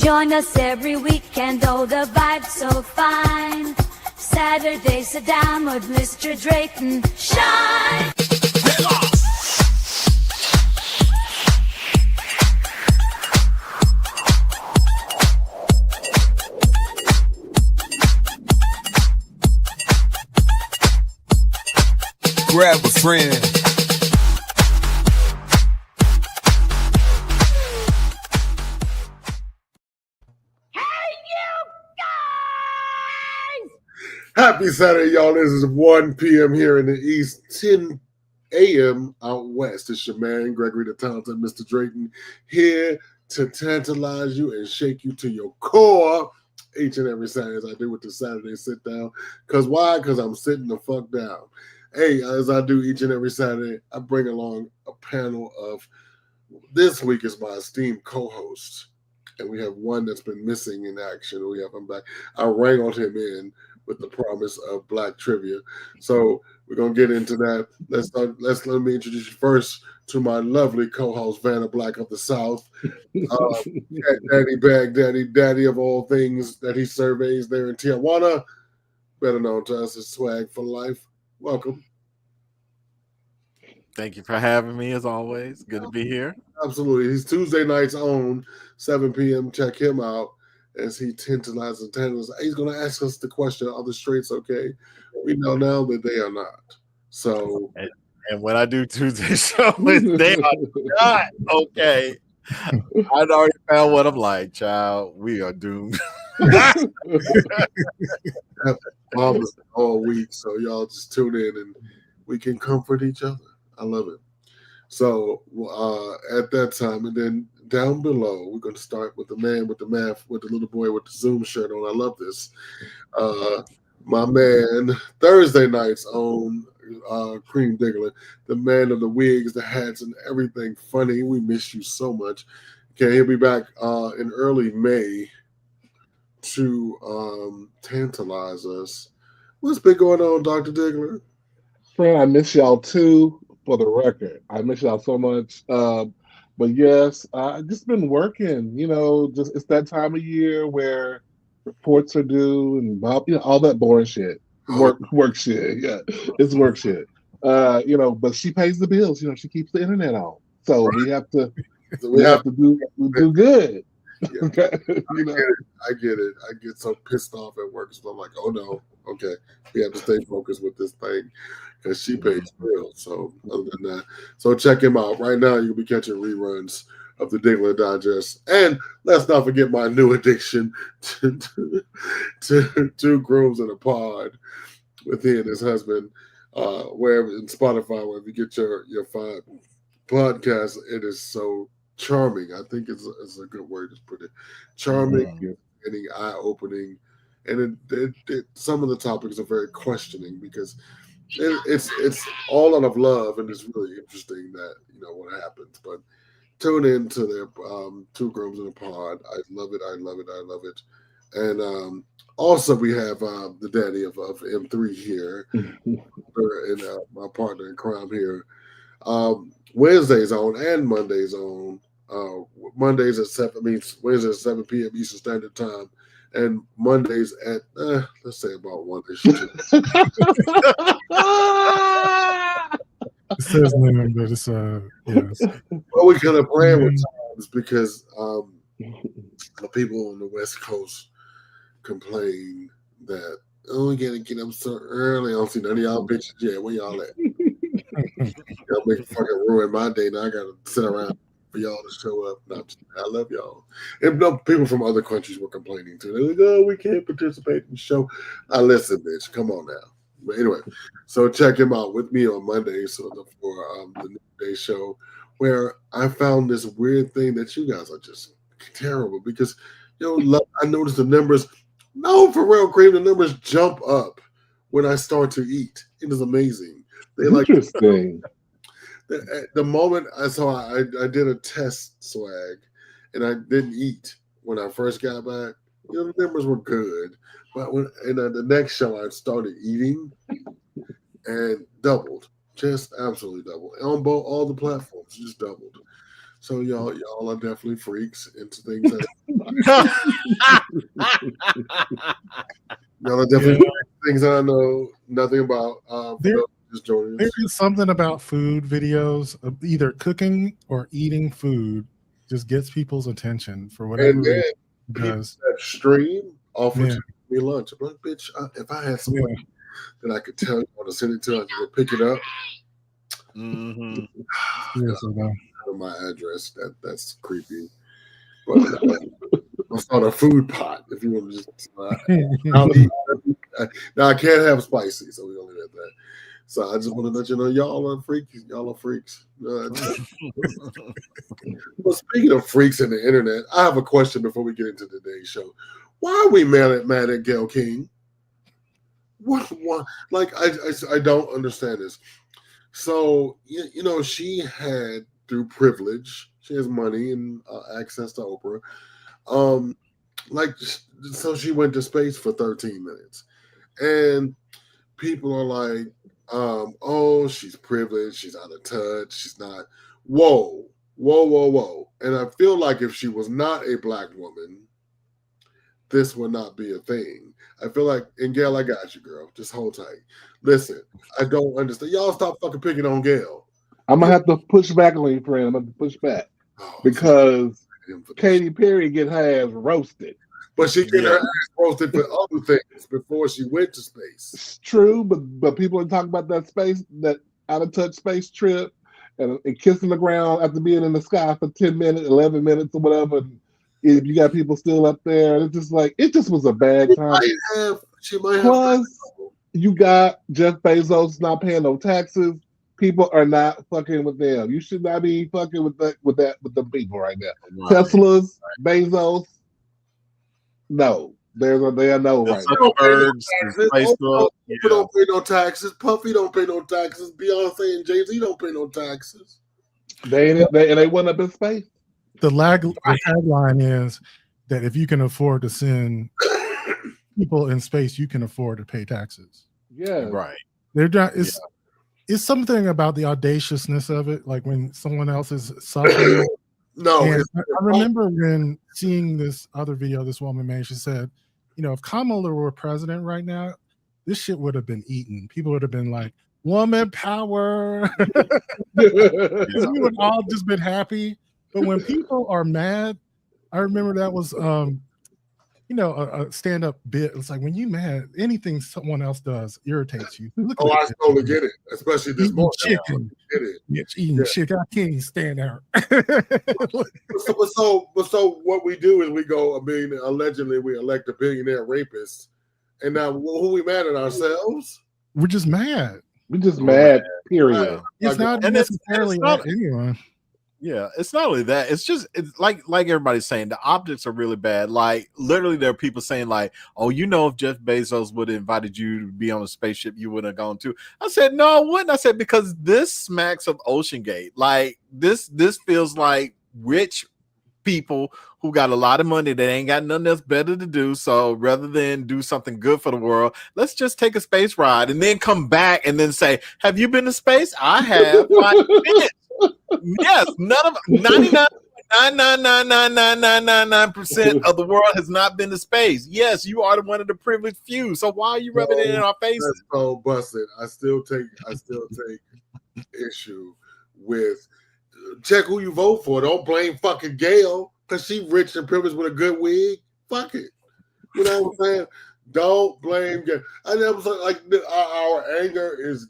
Join us every weekend, oh, the vibe's so fine. Saturday, sit down with Mr. Drayton. Shine! Grab a friend. Happy Saturday, y'all. This is 1 p.m. here in the East, 10 a.m. out West. It's your man, Gregory the Talented, Mr. Drayton, here to tantalize you and shake you to your core each and every Saturday, as I do with the Saturday Sit Down. Because why? Because I'm sitting the fuck down. Hey, as I do each and every Saturday, I bring along a panel of, this week is my esteemed co-host, and we have one that's been missing in action. We have him back. I wrangled him in with the promise of Black trivia. So we're gonna get into that. Let me introduce you first to my lovely co-host, Vanna Black of the South. Daddy Baghdaddy, daddy of all things that he surveys there in Tijuana, better known to us as Swag for Life. Welcome. Thank you for having me, as always. Good to be here. Absolutely. He's Tuesday nights on 7 p.m. Check him out as he tantalizes and tantalizes. He's going to ask us the question, are the straights okay? We know now that they are not. So, and when I do Tuesday shows, they are not okay. I'd already found what I'm like, child. We are doomed. Mama's all week, so y'all just tune in and we can comfort each other. I love it. So at that time, and then down below, we're going to start with the man with the math, with the little boy with the Zoom shirt on. I love this. My man, Thursday nights on Cream Diggler, the man of the wigs, the hats, and everything funny. We miss you so much. Okay, he'll be back in early May to tantalize us. What's been going on, Dr. Diggler? Friend, I miss y'all too, for the record. I miss y'all so much. But yes, I've just been working, just it's that time of year where reports are due and all that boring shit. Work shit. Yeah, it's work shit. But she pays the bills, she keeps the internet on. So we have to do good. Yeah. I get it. I get so pissed off at work. So I'm like, oh no, okay. We have to stay focused with this thing because she pays bills. So other than that, so check him out. Right now, you'll be catching reruns of the Diggler Digest. And let's not forget my new addiction to Two Grooms in a Pod with he and his husband. Wherever in Spotify, wherever you get your podcast, it is so charming. I think it's a good word to put it. Charming, and eye-opening, and it some of the topics are very questioning because it's all out of love, and it's really interesting that what happens. But tune in to their Two Grooms in a Pod. I love it. I love it. I love it. And also we have the daddy of M3 here, and my partner in crime here. Wednesdays on and Mondays on. Mondays at 7. Wednesdays at 7 p.m. Eastern Standard Time, and Mondays at let's say about 1ish. It says noon, but it's yes. Well, we kind of playing with times because the people on the West Coast complain that we gotta get up so early. I don't see none of y'all bitches yet. Where y'all at? Y'all make fucking ruin my day. Now I gotta sit around for y'all to show up. I love y'all. And people from other countries were complaining too. They're like, oh, we can't participate in the show. I listen, bitch. Come on now. But anyway, so check him out with me on Mondays for the Noonday Show, where I found this weird thing that you guys are just terrible because I noticed the numbers. No, for real, Cream, the numbers jump up when I start to eat. It is amazing. They Interesting. The moment I did a test swag, and I didn't eat when I first got back. The numbers were good, but the next show I started eating and doubled, just absolutely doubled on all the platforms, just doubled. So y'all are definitely freaks into things that y'all are definitely things that I know nothing about. Just joining There us. is something about food videos, either cooking or eating food, just gets people's attention for whatever And then reason. people Because that stream offer Yeah. to give me lunch. I'm like, bitch, if I had someone that I could tell you want to send it to, I could go pick it up. Mhm. seriously though. My address. That's creepy. But I'll start a food pot if you want to just. Now I can't have spicy, so we only at that. So I just want to let you know y'all are freaks. Y'all are freaks. Well, speaking of freaks in the internet, I have a question before we get into today's show. Why are we mad at Gail King? What? Like I don't understand this. So you know she had through privilege, she has money and access to Oprah. Like so she went to space for 13 minutes, and people are like, oh, she's privileged, she's out of touch, she's not. Whoa, whoa, whoa, whoa. And I feel like if she was not a black woman, this would not be a thing. I feel like, and Gail, I got you, girl. Just hold tight. Listen, I don't understand. Y'all stop fucking picking on Gail. I'm gonna have to push back on you, friend. I'm gonna have to push back because Katy Perry get her ass roasted. But she get her ass roasted for other things before she went to space. It's true, but people are talking about that space, that out of touch space trip, and kissing the ground after being in the sky for 10 minutes, 11 minutes, or whatever. And if you got people still up there, it's just like it just was a bad time. She might have. Plus, you got Jeff Bezos not paying no taxes. People are not fucking with them. You should not be fucking with the people right now. Right. Tesla's, Bezos, no. They are no right now. Facebook, people don't pay no taxes. Puffy don't pay no taxes. Beyonce and Jay-Z don't pay no taxes. They went up in space. The tagline is that if you can afford to send people in space, you can afford to pay taxes. Yeah, right. They're not. It's something about the audaciousness of it, like when someone else is suffering. No, I remember when seeing this other video this woman made. She said, "You know, if Kamala were president right now, this shit would have been eaten. People would have been like, woman power." We would all just been happy. But when people are mad, I remember that was, a stand-up bit. It's like when you mad, anything someone else does irritates you. I totally get it, especially this morning. Chicken. Eating chicken. I can't even stand there. So what we do is we go, allegedly we elect a billionaire rapist, and now who we mad at ourselves? We're just mad. We're just mad. Period. It's not necessarily at anyone. Yeah, it's not only that. It's like everybody's saying, the optics are really bad. Like literally, there are people saying like, "Oh, you know, if Jeff Bezos would have invited you to be on a spaceship, you wouldn't have gone too." I said, "No, I wouldn't." I said because this smacks of Ocean Gate. Like this feels like rich people who got a lot of money that ain't got nothing else better to do. So rather than do something good for the world, let's just take a space ride and then come back and then say, "Have you been to space?" I have. Yes, none of 99.9999999% of the world has not been to space. Yes, you are one of the privileged few. So why are you rubbing it in our faces? That's so busted. I still take issue with check who you vote for. Don't blame fucking Gail because she rich and privileged with a good wig. Fuck it. You know what I'm saying? Don't blame Gail. I never like our anger is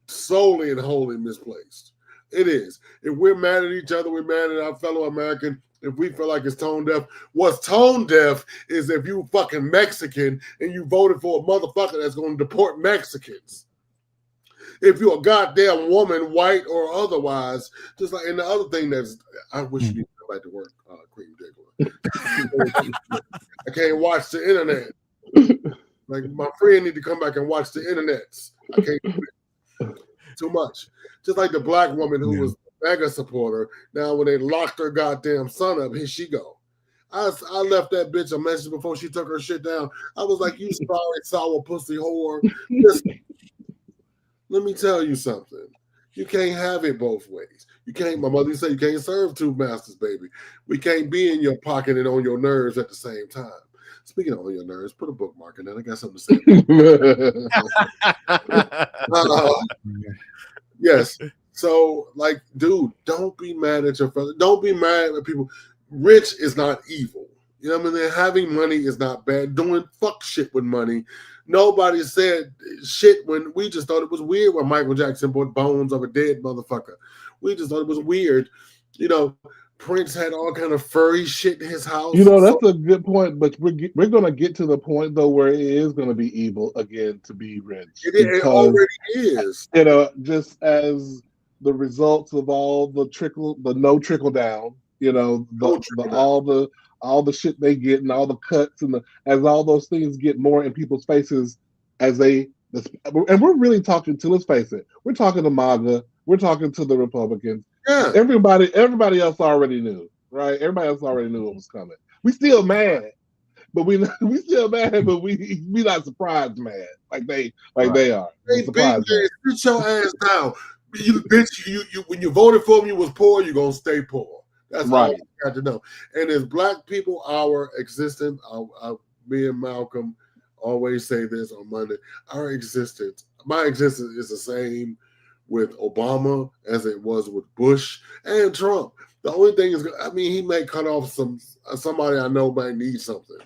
solely and wholly misplaced. It is. If we're mad at each other, we're mad at our fellow American. If we feel like it's tone deaf, what's tone deaf is if you fucking Mexican and you voted for a motherfucker that's going to deport Mexicans. If you're a goddamn woman, white or otherwise, just like, and the other thing I wish you didn't come back to work, Cream Diggler. I can't watch the internet. Like my friend need to come back and watch the internets. I can't do it. Too much. Just like the black woman who was a mega supporter. Now, when they locked her goddamn son up, here she go. I left that bitch a message before she took her shit down. I was like, you sorry, sour pussy whore. Listen, let me tell you something. You can't have it both ways. You can't. My mother said you can't serve two masters, baby. We can't be in your pocket and on your nerves at the same time. Speaking of on your nerves, put a bookmark in there. I got something to say. Yes. So, like, dude, don't be mad at your fellow. Don't be mad at people. Rich is not evil. You know what I mean? Having money is not bad. Doing fuck shit with money. Nobody said shit when we just thought it was weird when Michael Jackson bought bones of a dead motherfucker. We just thought it was weird. You know, Prince had all kind of furry shit in his house. You know, that's a good point, but we're going to get to the point, though, where it is going to be evil again to be rich. It already is. You know, just as the results of all the no trickle down, you know, all the shit they get and all the cuts and as all those things get more in people's faces and we're really talking to, let's face it, we're talking to MAGA, we're talking to the Republicans. Yeah. Everybody else already knew, right? Everybody else already knew it was coming. We still mad, but we still mad, but we not surprised mad like they are. Hey, big sit your ass down. You bitch, you when you voted for me, you was poor, you're gonna stay poor. That's right. All you got to know. And as Black people, our existence, me and Malcolm always say this on Monday, our existence, my existence is the same with Obama as it was with Bush and Trump. The only thing is, I mean, he may cut off somebody I know might need something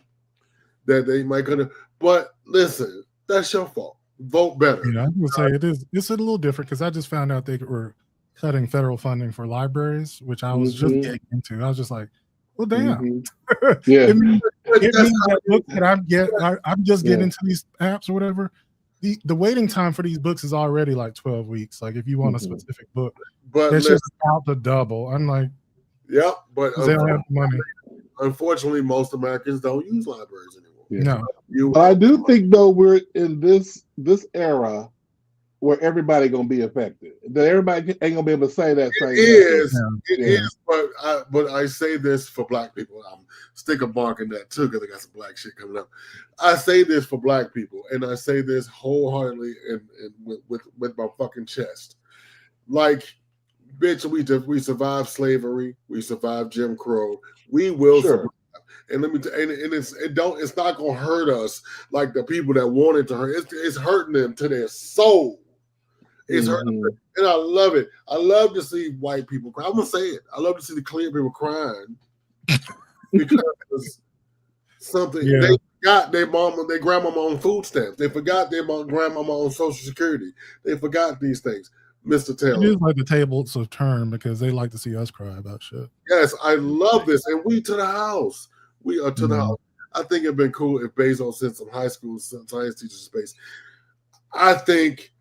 that they might cut off. But listen, that's your fault. Vote better. Yeah, I was gonna say it's a little different because I just found out they were cutting federal funding for libraries, which I was just getting into. I was just like, well, damn. Yeah. it means that book that I'm just getting into these apps or whatever. The waiting time for these books is already like 12 weeks. Like if you want a specific book, but it's just about to double. I'm like, yep, but they don't have the money. Unfortunately, most Americans don't use libraries anymore. Yeah. No, but I do think though we're in this era where everybody gonna be affected. That everybody ain't gonna be able to say that. It is. But I say this for Black people. I'm stick a mark in that too because I got some Black shit coming up. I say this for Black people, and I say this wholeheartedly and with my fucking chest. Like, bitch, we survived slavery, we survived Jim Crow. We will survive. And let me it's not gonna hurt us like the people that want it to hurt. It's hurting them to their soul. It's hurting them. And I love it. I love to see white people cry. I'm gonna say it. I love to see the clear people crying because they forgot their mama, their grandmama on food stamps. They forgot their grandmama on Social Security. They forgot these things. Mr. Taylor. It is like the tables have turned because they like to see us cry about shit. Yes, I love this. And we to the house. We are to the house. I think it'd been cool if Bezos sent some high school science teachers to space. I think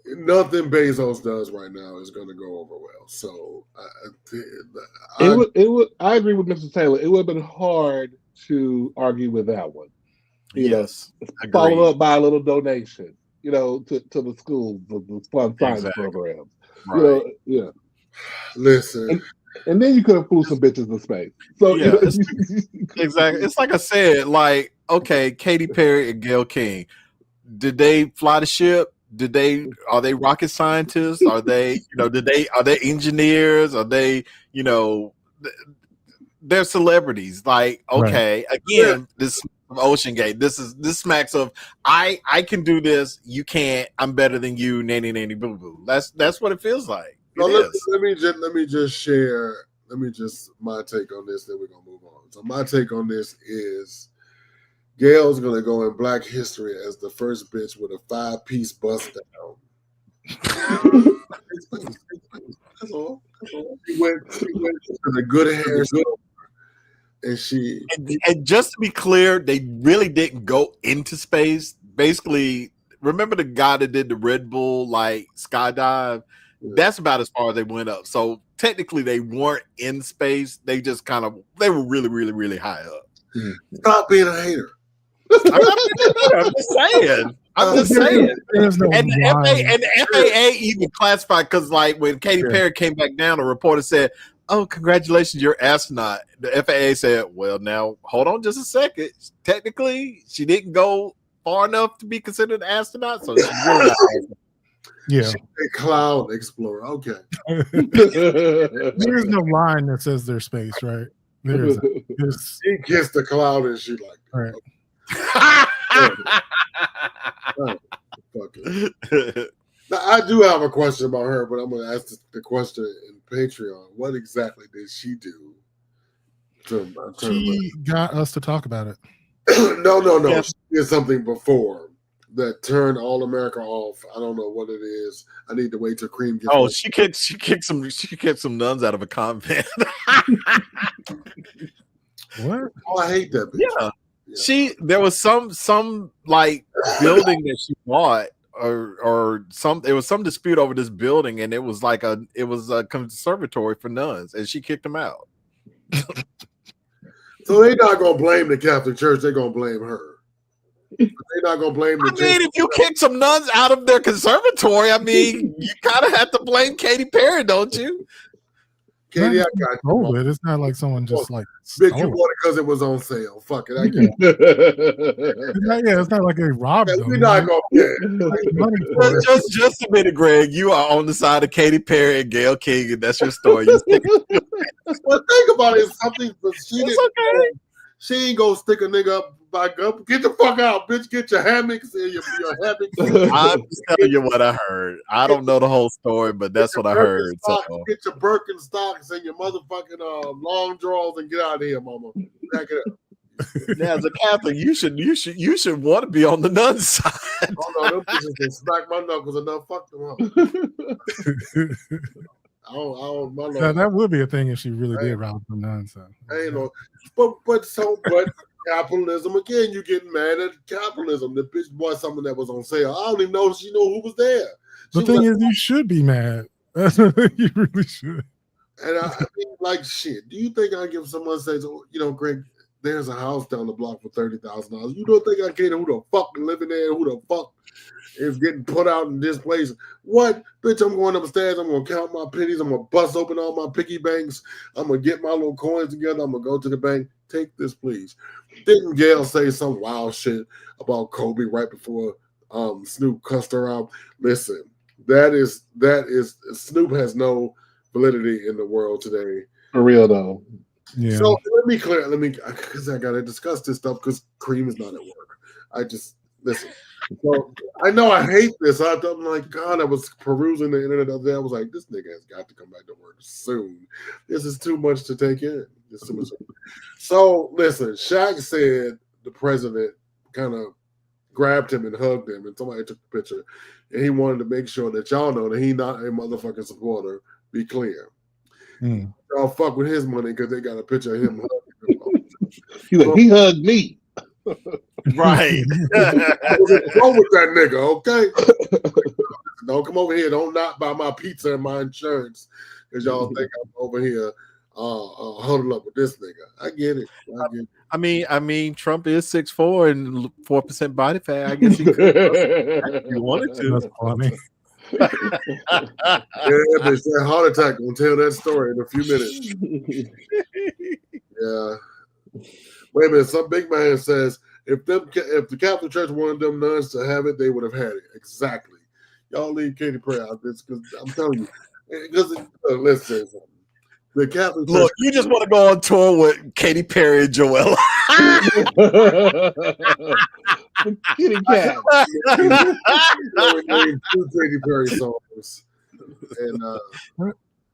nothing Bezos does right now is going to go over well. So I agree with Mr. Taylor. It would have been hard to argue with that one. Yes, followed up by a little donation, to the schools, the fun science programs. Right. Listen. And then you could have fooled some bitches in space. So exactly. It's like I said, like, okay, Katy Perry and Gayle King, did they fly the ship? Are they rocket scientists? Are they, are they engineers? Are they, they're celebrities. Like, okay, again, this Ocean Gate. This smacks of I can do this, you can't, I'm better than you, nanny boo boo. That's what it feels like. So let me just share my take on this, then we're gonna move on. So my take on this is Gail's gonna go in Black history as the first bitch with a 5-piece bust down. That's all. She went to the good hair store, and just to be clear, they really didn't go into space. Basically, remember the guy that did the Red Bull like skydive? That's about as far as they went up. So technically they weren't in space. They just they were really, really, really high up. Stop being a hater. I'm just saying. And the FAA even classified because like when Katy Perry came back down, a reporter said, "Oh, congratulations, you're an astronaut." The FAA said, "Well, now hold on just a second. Technically, she didn't go far enough to be considered an astronaut, so she's really not." Yeah. She's a cloud explorer. Okay. There's no line that says there's space, right? There's She kissed the cloud and she like, right. fuck it. Now, I do have a question about her, but I'm going to ask the question in Patreon. What exactly did she do? She got us to talk about it. No. Yeah. She did something before that turned All America off. I don't know what it is. I need to wait till Cream gets. Oh, she kicked some nuns out of a convent. What? Oh, I hate that bitch. Yeah. There was some like building that she bought or some, there was some dispute over this building, and it was a conservatory for nuns, and she kicked them out. So they're not gonna blame the Catholic Church, they're gonna blame her. They're not gonna blame the church. I mean, if you kick some nuns out of their conservatory, I mean, you kind of have to blame Katy Perry, don't you? Katie, I got you. It's not like someone just like bitch, you bought it because it was on sale. Fuck it. I get it's not like they robbed them. We're not gonna just a minute, Greg. You are on the side of Katy Perry and Gayle King, and that's your story. Well, think about it. Something, but she ain't gonna stick a nigga up back up. Get the fuck out, bitch. Get your hammocks and your hammocks. I'm just telling you what I heard. I don't know the whole story, but that's what I heard. So. Get your Birkenstocks and your motherfucking long drawers and get out of here, mama. Back it up. Now, as a Catholic, you should want to be on the nun side. Oh no, them bitches can smack my knuckles enough. Fuck them up. That would be a thing if she really did rob the nuns. So. I ain't know, but capitalism again. You getting mad at capitalism? The bitch bought something that was on sale. I don't even know if she knew who was there. The thing is, you should be mad. You really should. And I mean, like shit. Do you think I give someone says, Greg, there's a house down the block for $30,000? You don't think I care who the fuck living there? Who the fuck is getting put out in this place? What, bitch? I'm going upstairs. I'm gonna count my pennies. I'm gonna bust open all my piggy banks. I'm gonna get my little coins together. I'm gonna go to the bank. Take this, please. Didn't Gayle say some wild shit about Kobe right before Snoop cussed her out? Listen, that is Snoop has no validity in the world today. For real though. Yeah. So let me clear. Because I gotta discuss this stuff because Cream is not at work. I just listen. So I know I hate this. I'm like, God, I was perusing the internet the other day. I was like, this nigga has got to come back to work soon. This is too much to take in. Too much. So listen, Shaq said the president kind of grabbed him and hugged him, and somebody took the picture, and he wanted to make sure that y'all know that he not a motherfucking supporter. Be clear. Y'all fuck with his money because they got a picture of him hugging him. He hugged me. Right. Wrong with that nigga, okay? Don't come over here. Don't not buy my pizza and my insurance because y'all think I'm over here huddled up with this nigga. I get it. I mean, Trump is 6'4" and 4% body fat. I guess he could. If you wanted to. That's funny. Yeah, bitch, that heart attack gonna tell that story in a few minutes. Yeah. Wait a minute. Some big man says if the Catholic Church wanted them nuns to have it, they would have had it. Exactly. Y'all leave Katy Perry out this because I'm telling you. Because let's say something. The Catholic Church. Look, you just want to go on tour with Katy Perry and Joella. Kitty cat. Two Katy Perry songs. And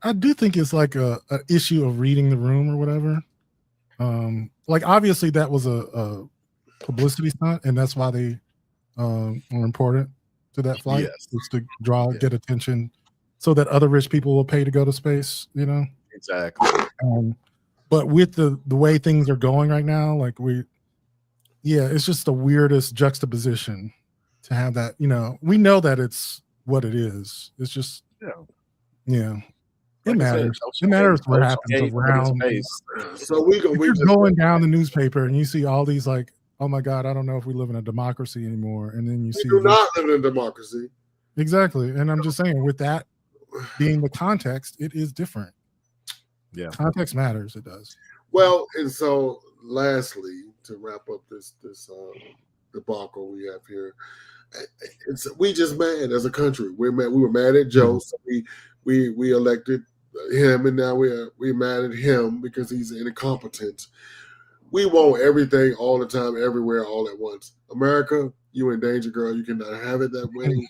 I do think it's like a issue of reading the room or whatever. Like obviously that was a publicity stunt, and that's why they were important to that flight, just to get attention, so that other rich people will pay to go to space. Exactly. But with the way things are going right now, like it's just the weirdest juxtaposition to have that. We know that it's what it is. It's just It matters. It matters what happens around. So we're going down the newspaper and you see all these like, oh my God, I don't know if we live in a democracy anymore. And then you see do not live in a democracy. Exactly. And I'm just saying, with that being the context, it is different. Yeah. Context matters. It does. Well, and so lastly, to wrap up this debacle we have here. We just mad as a country. We're mad. We were mad at Joe, so we elected him, and now we're mad at him because he's incompetent. We want everything all the time, everywhere, all at once. America, you in danger, girl. You cannot have it that way.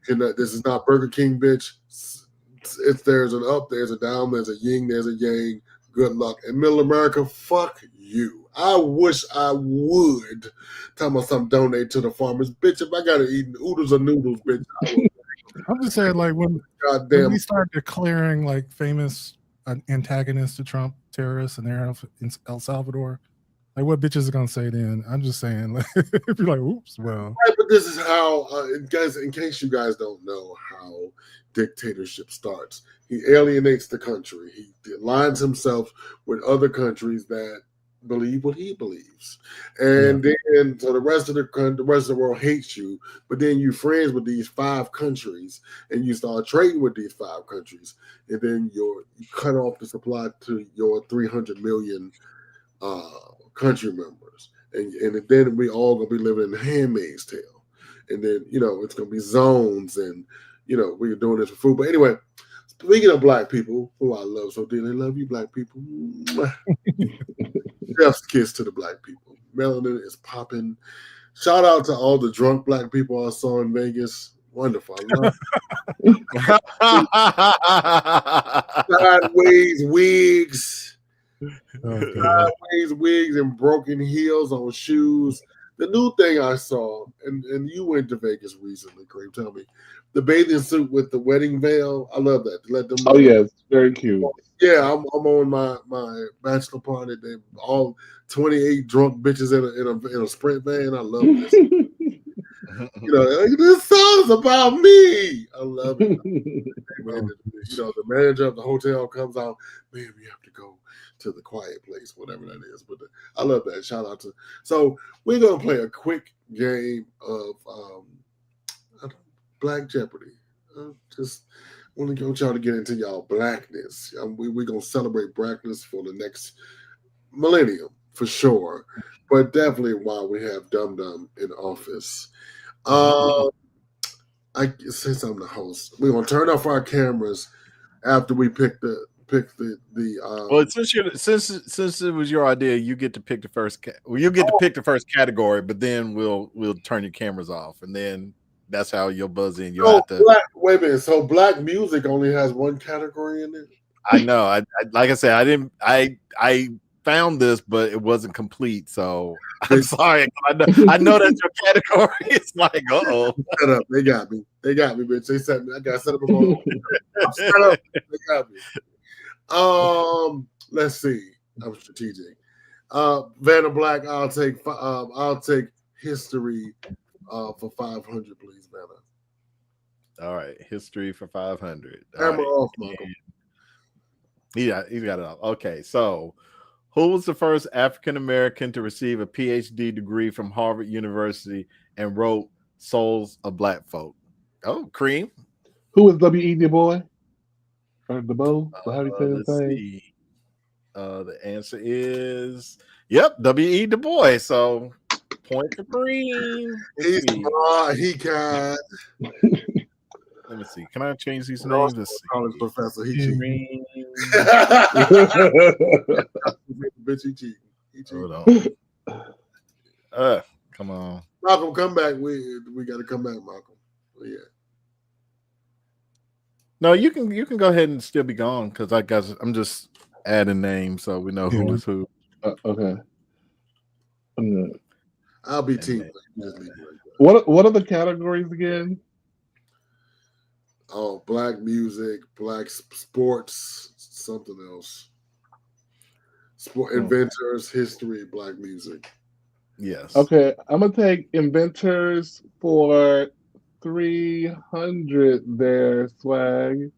This is not Burger King, bitch. There's an up, there's a down, there's a yin, there's a yang. Good luck. And middle America, fuck you. I wish I would. Tell me something, donate to the farmers. Bitch, if I gotta eat oodles or noodles, bitch, I'm just saying, like, when we start declaring like famous antagonists to Trump terrorists and they're in El Salvador, like, what bitches is gonna say then? I'm just saying, like, if you're like, oops, well. Right, but this is how, guys, in case you guys don't know how dictatorship starts, he alienates the country. He aligns himself with other countries that believe what he believes, and then so the rest of the world hates you. But then you're friends with these 5 countries, and you start trading with these 5 countries, and then you cut off the supply to your 300 million country members, and then we all gonna be living in the Handmaid's Tale, and then it's gonna be zones, and we're doing this for food. But anyway, speaking of black people, who I love so dearly, love you, black people. Chef's kiss to the black people. Melanin is popping. Shout out to all the drunk black people I saw in Vegas. Wonderful. I love sideways wigs. Sideways wigs and broken heels on shoes. The new thing I saw, and you went to Vegas recently, Craig, tell me. The bathing suit with the wedding veil. I love that. Let them know. Yes, very cute. Yeah, I'm on my bachelor party. They all 28 drunk bitches in a sprint van. I love this. This song's about me. I love it. The manager of the hotel comes out. Man, we have to go to the quiet place, whatever that is. But I love that. Shout out to. So we're gonna play a quick game of Black Jeopardy. Just want y'all to get into y'all blackness. We're gonna celebrate blackness for the next millennium for sure, but definitely while we have Dum Dum in office. Since I'm the host, we're gonna turn off our cameras after we pick the. Well, since it was your idea, you get to pick the first. You get to pick the first category, but then we'll turn your cameras off, and then that's how you'll buzz in. Wait a minute. So black music only has one category in it? I know. I like I said, I found this, but it wasn't complete. So I'm sorry. I know that's your category. It's like, shut up. They got me, bitch. They set me. I got set up. Shut up. They got me. Let's see. I'm strategic. Vanna Black, I'll take history for 500, please, Vanna. All right, history for 500. Camera off, Michael. Yeah, he's got it off. Okay, so who was the first African American to receive a PhD degree from Harvard University and wrote "Souls of Black Folk"? Oh, Cream. Who was W.E. Du Bois? Or Du Bois? How do you say his name? The answer is W.E. Du Bois. So point for Cream. He can. Let me see. Can I change these names? College professor. He cheating. Bitch, he cheating. Hold on. Come on. Malcolm, come back. We got to come back, Malcolm. Yeah. No, you can go ahead and still be gone because I'm just adding names so we know who is who. Okay. I'll be team. What are the categories again? Oh, black music, black sports, something else. Sport inventors, history, black music. Yes. Okay, I'm gonna take inventors for 300 there, swag.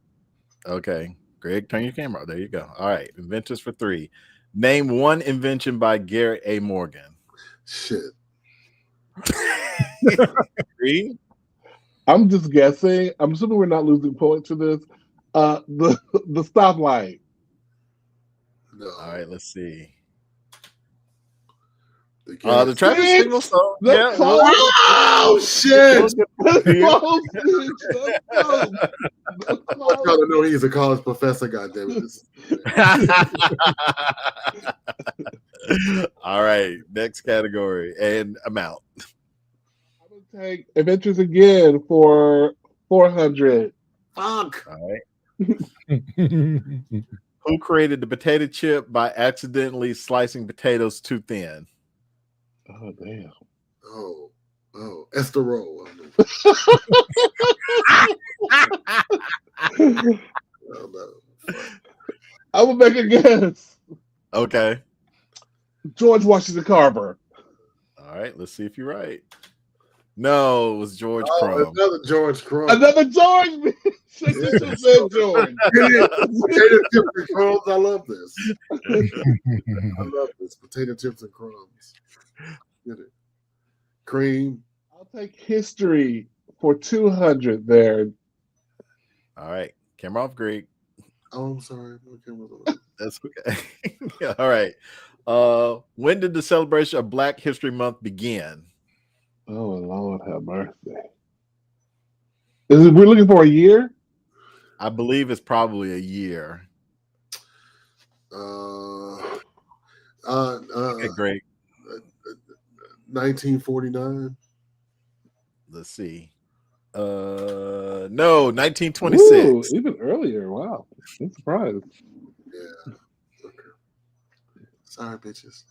Okay. Greg, turn your camera. There you go. All right. Inventors for 3. Name one invention by Garrett A. Morgan. Shit. 3? I'm just guessing. I'm assuming we're not losing points to this. The stoplight. No. All right, let's see. The traffic signal. So Let's yeah. close. Oh shit! Let's close, bitch. Let's close. Let's I want close. y'all to know he's a college professor. Goddamn it! All right, next category and amount. I'm gonna take Adventures Again for 400. Fuck. All right. Who created the potato chip by accidentally slicing potatoes too thin? Oh damn. Oh, Esther Roll. I will make a guess. Okay. George Washington Carver. All right. Let's see if you're right. No, it was George Crumb. Another George Crumb. Another George. You just said George. Potato chips and crumbs. I love this. I love this. Potato chips and crumbs. Get it. Cream. I'll take history for 200 there. All right. Camera off, Greg. Oh, I'm sorry. My camera's on. That's okay. Yeah, all right. When did the celebration of Black History Month begin? Oh, Lord have mercy. We're looking for a year? I believe it's probably a year. Okay, great. 1949. Let's see. No, 1926. Ooh, even earlier. Wow. I'm surprised. Yeah. Okay. Sorry, bitches.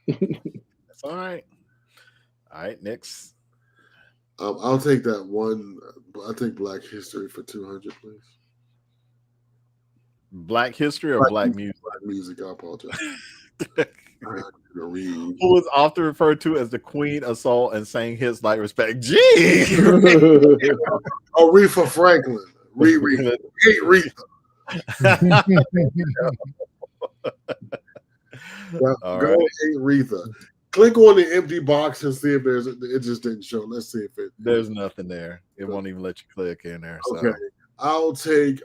That's all right. All right, next. I'll take that one. I'll take Black History for 200, please. Black history or black music? Black music. I apologize. Who was often referred to as the Queen of Soul and sang hits like Respect. Gee! Aretha Franklin. Aretha. All Go right. Aretha. Click on the empty box and see if there's. It just didn't show. Let's see if it. There's nothing there. It won't even let you click in there. So. Okay. I'll take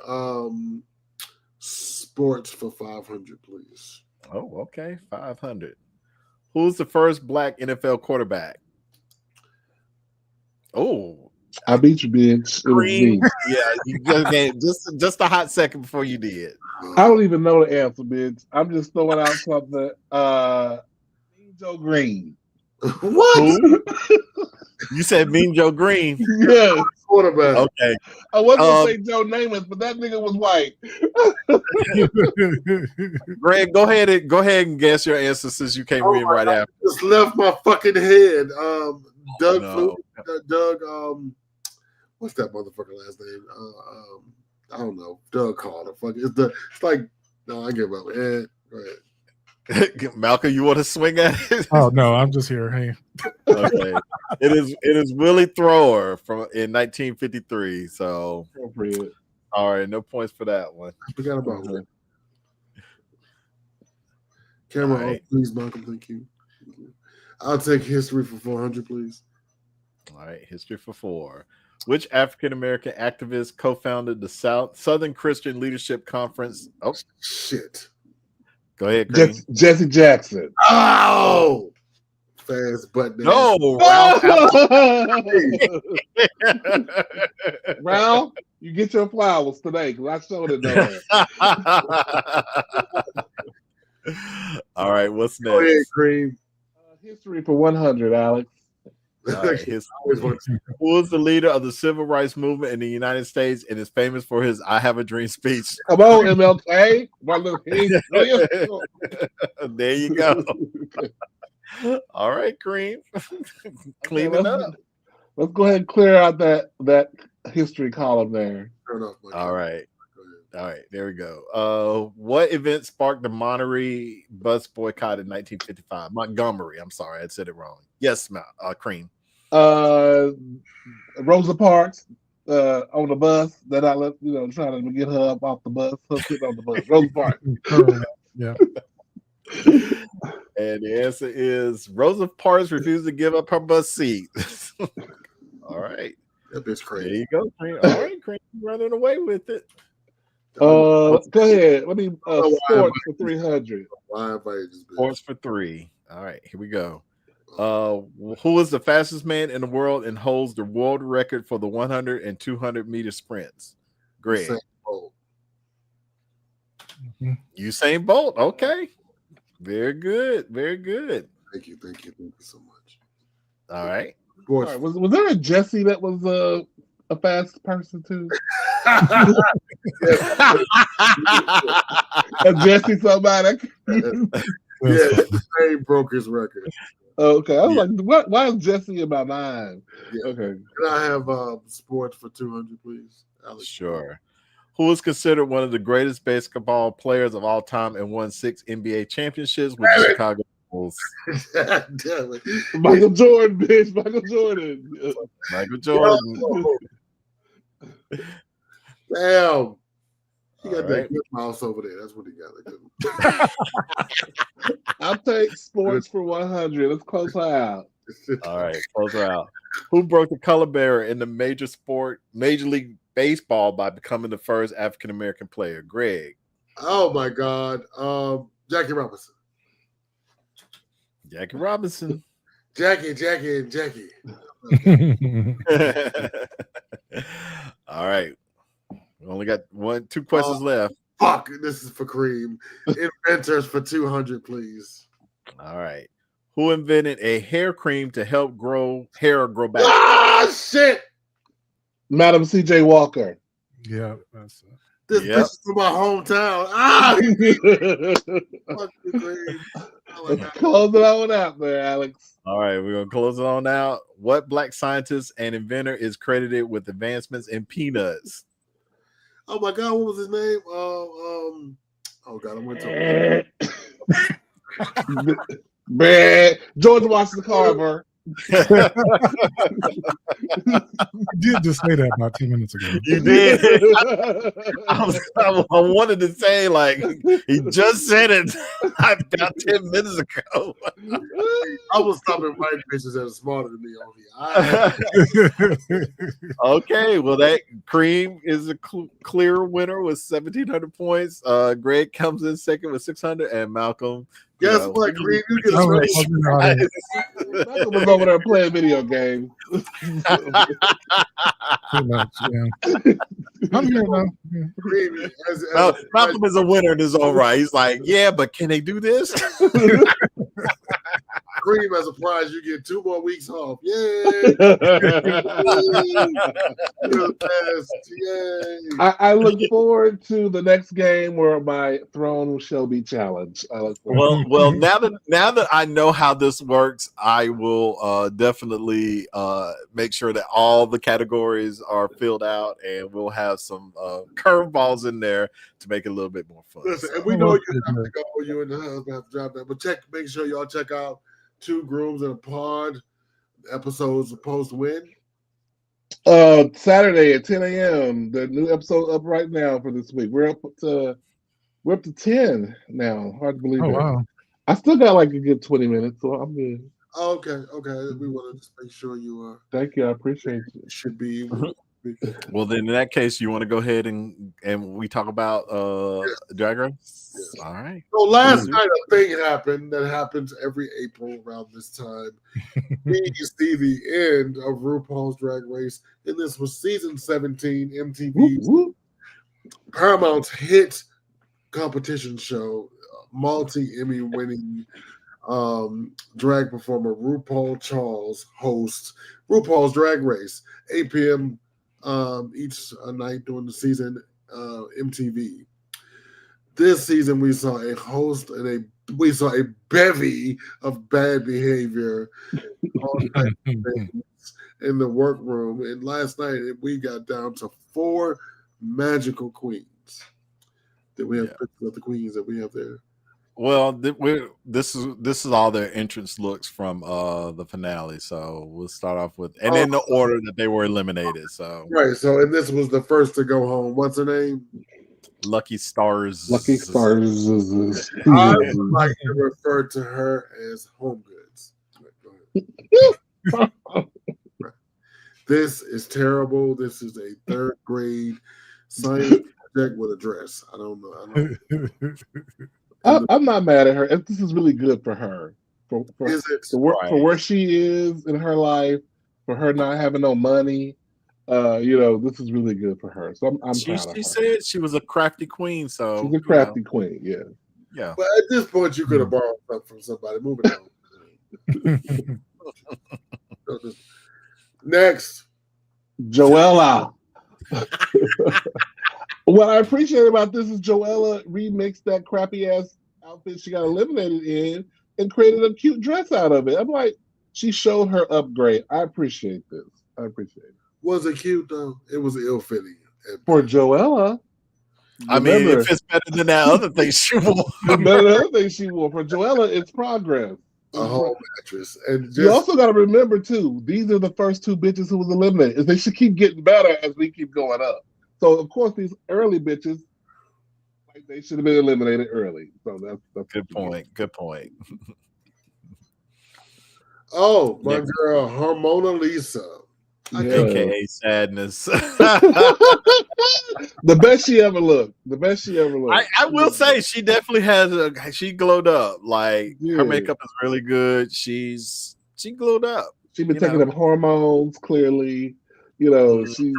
sports for 500, please. Oh, okay. 500. Who's the first black NFL quarterback? Oh, I beat you, bitch. It was me. Yeah, you just gave just a hot second before you did. I don't even know the answer, bitch. I'm just throwing out something. Mean Joe Green. What? Who? You said Mean Joe Green. Yes. Quarterback. Okay. I was gonna say Joe Namath, but that nigga was white. Greg, go ahead and guess your answer since you came in right after. Just left my fucking head. Doug. No. Doug. What's that motherfucker last name? I don't know. Doug Carter. Fuck. It's like. No, I give up. Go ahead. Malcolm, you want to swing at it? Oh no, I'm just here. Hey. Okay. It is Willie Thrower in 1953. So Appropriate. all right, no points for that one. I forgot about that. Camera off, please, Malcolm. Thank you. I'll take history for 400, please. All right, history for 4. Which African American activist co-founded the Southern Christian Leadership Conference? Oh shit. Go ahead, Green. Jesse Jackson. Oh, fast button. No, Ralph, you get your flowers today because I showed it nowhere. All right, what's next? Go ahead, Green. History for 100, Alex. All right, who was the leader of the civil rights movement in the United States and is famous for his "I Have a Dream" speech? Come on, MLK. There you go. All right, Cream. Cleaning up. Let's go ahead and clear out that history column there. All right. All right, there we go. What event sparked the Monterey bus boycott in 1955? Montgomery. I'm sorry, I said it wrong. Yes, Cream. Rosa Parks on the bus that I left, trying to get her up off the bus. Her sitting on the bus. Rosa Parks. Yeah. And the answer is Rosa Parks refused to give up her bus seat. All right. That bitch crazy. There you go, Cream. All right, Cream, running away with it. Go ahead. Let me sports for 300. Sports for 3. All right, here we go. Who is the fastest man in the world and holds the world record for the 100 and 200 meter sprints? Greg. Usain Bolt. Usain Bolt. Okay. Very good. Very good. Thank you so much. All right. All right, was there a Jesse that was a fast person too? A Jesse somebody? Yeah, Usain broke his record. Okay, I was like, why is Jesse in my mind? Yeah. Okay. Can I have sports for 200, please? Alex? Sure. Who is considered one of the greatest basketball players of all time and won 6 NBA championships with the Chicago Bulls? Damn it. Michael Jordan, bitch. Michael Jordan. Michael Jordan. Damn. He got All that right. good mouse over there. That's what he got. I'll take sports for 100. Let's close her out. All right, close her out. Who broke the color barrier in the Major League Baseball by becoming the first African American player? Greg. Oh my God. Jackie Robinson. Jackie Robinson. Jackie. All right. We only got 2 questions left. Fuck. This is for Cream. Inventors for 200, please. All right. Who invented a hair cream to help hair grow back? Ah, shit. Madam C.J. Walker. Yeah, that's This is from my hometown. Ah, fuck you, Cream. Close it on out there, Alex. All right, we're gonna close it on out. What black scientist and inventor is credited with advancements in peanuts? Oh my God, what was his name? Oh God, I went to George Washington Carver. You did just say that about 2 minutes ago. You did. I wanted to say, like, he just said it about 10 minutes ago. I was stopping white bitches that are smarter than me on here. Okay, well, that Cream is a clear winner with 1,700 points. Greg comes in second with 600, and Malcolm. Guess what, Cream? You get a Malcolm was over there playing video games. Pretty much, yeah. I'm here now. Yeah. Cream, Malcolm is a winner in his own right. He's like, yeah, but can they do this? Cream, as a prize, you get 2 more weeks off. Yay! Yay! I look forward to the next game where my throne shall be challenged. I look forward. Well, now that I know how this works, I will definitely make sure that all the categories are filled out, and we'll have some curveballs in there to make it a little bit more fun. Listen, and we know you have to go, you and the husband have to drop that, but make sure y'all check out Two Grooms and a Pod episodes supposed to win. Saturday at 10 a.m. The new episode up right now for this week. We're up to 10 now. Hard to believe Oh, it. wow. I still got like a good 20 minutes, so I'm good. Okay. We want to just make sure you are. Thank you. I appreciate you. Should be. Well, then in that case, you want to go ahead and we talk about Drag Race? Yeah. All right. So last night a thing happened that happens every April around this time. We see the end of RuPaul's Drag Race, and this was season 17, MTV's Paramount's hit competition show, multi-Emmy winning drag performer RuPaul Charles hosts RuPaul's Drag Race, 8 p.m. Each night during the season, MTV. This season, we saw a host and we saw a bevy of bad behavior in the workroom. And last night, we got down to 4 magical queens that we have pictures of the queens that we have there. Well, this is all their entrance looks from the finale. So we'll start off with, and in the order that they were eliminated. So right. So and this was the first to go home. What's her name? Lucky Stars. Lucky Stars. I would like to refer to her as Home Goods. Right, this is terrible. This is a 3rd grade science project with a dress. I don't know. I'm not mad at her. This is really good for her. Is it for where she is in her life, for her not having no money. This is really good for her. So I'm proud of her. She said she was a crafty queen, so she's a crafty queen. Yeah. Yeah. But at this point, you could have borrowed something from somebody. Moving on. Next, Joella. What I appreciate about this is Joella remixed that crappy ass outfit she got eliminated in and created a cute dress out of it. I'm like, she showed her upgrade. I appreciate this. I appreciate it. Was it cute though? It was ill-fitting. For Joella, I mean, if it's better than that other thing she wore. Better than the other thing she wore. For Joella, it's progress. A whole mattress. And you also got to remember too, these are the first two bitches who was eliminated. They should keep getting better as we keep going up. So of course, these early bitches, like, they should have been eliminated early. So that's good point. Good point. Oh, my girl, Hormona Lisa. AKA Sadness. The best she ever looked. The best she ever looked. I will say she definitely she glowed up. Like her makeup is really good. She glowed up. She's been taking up hormones, clearly. She's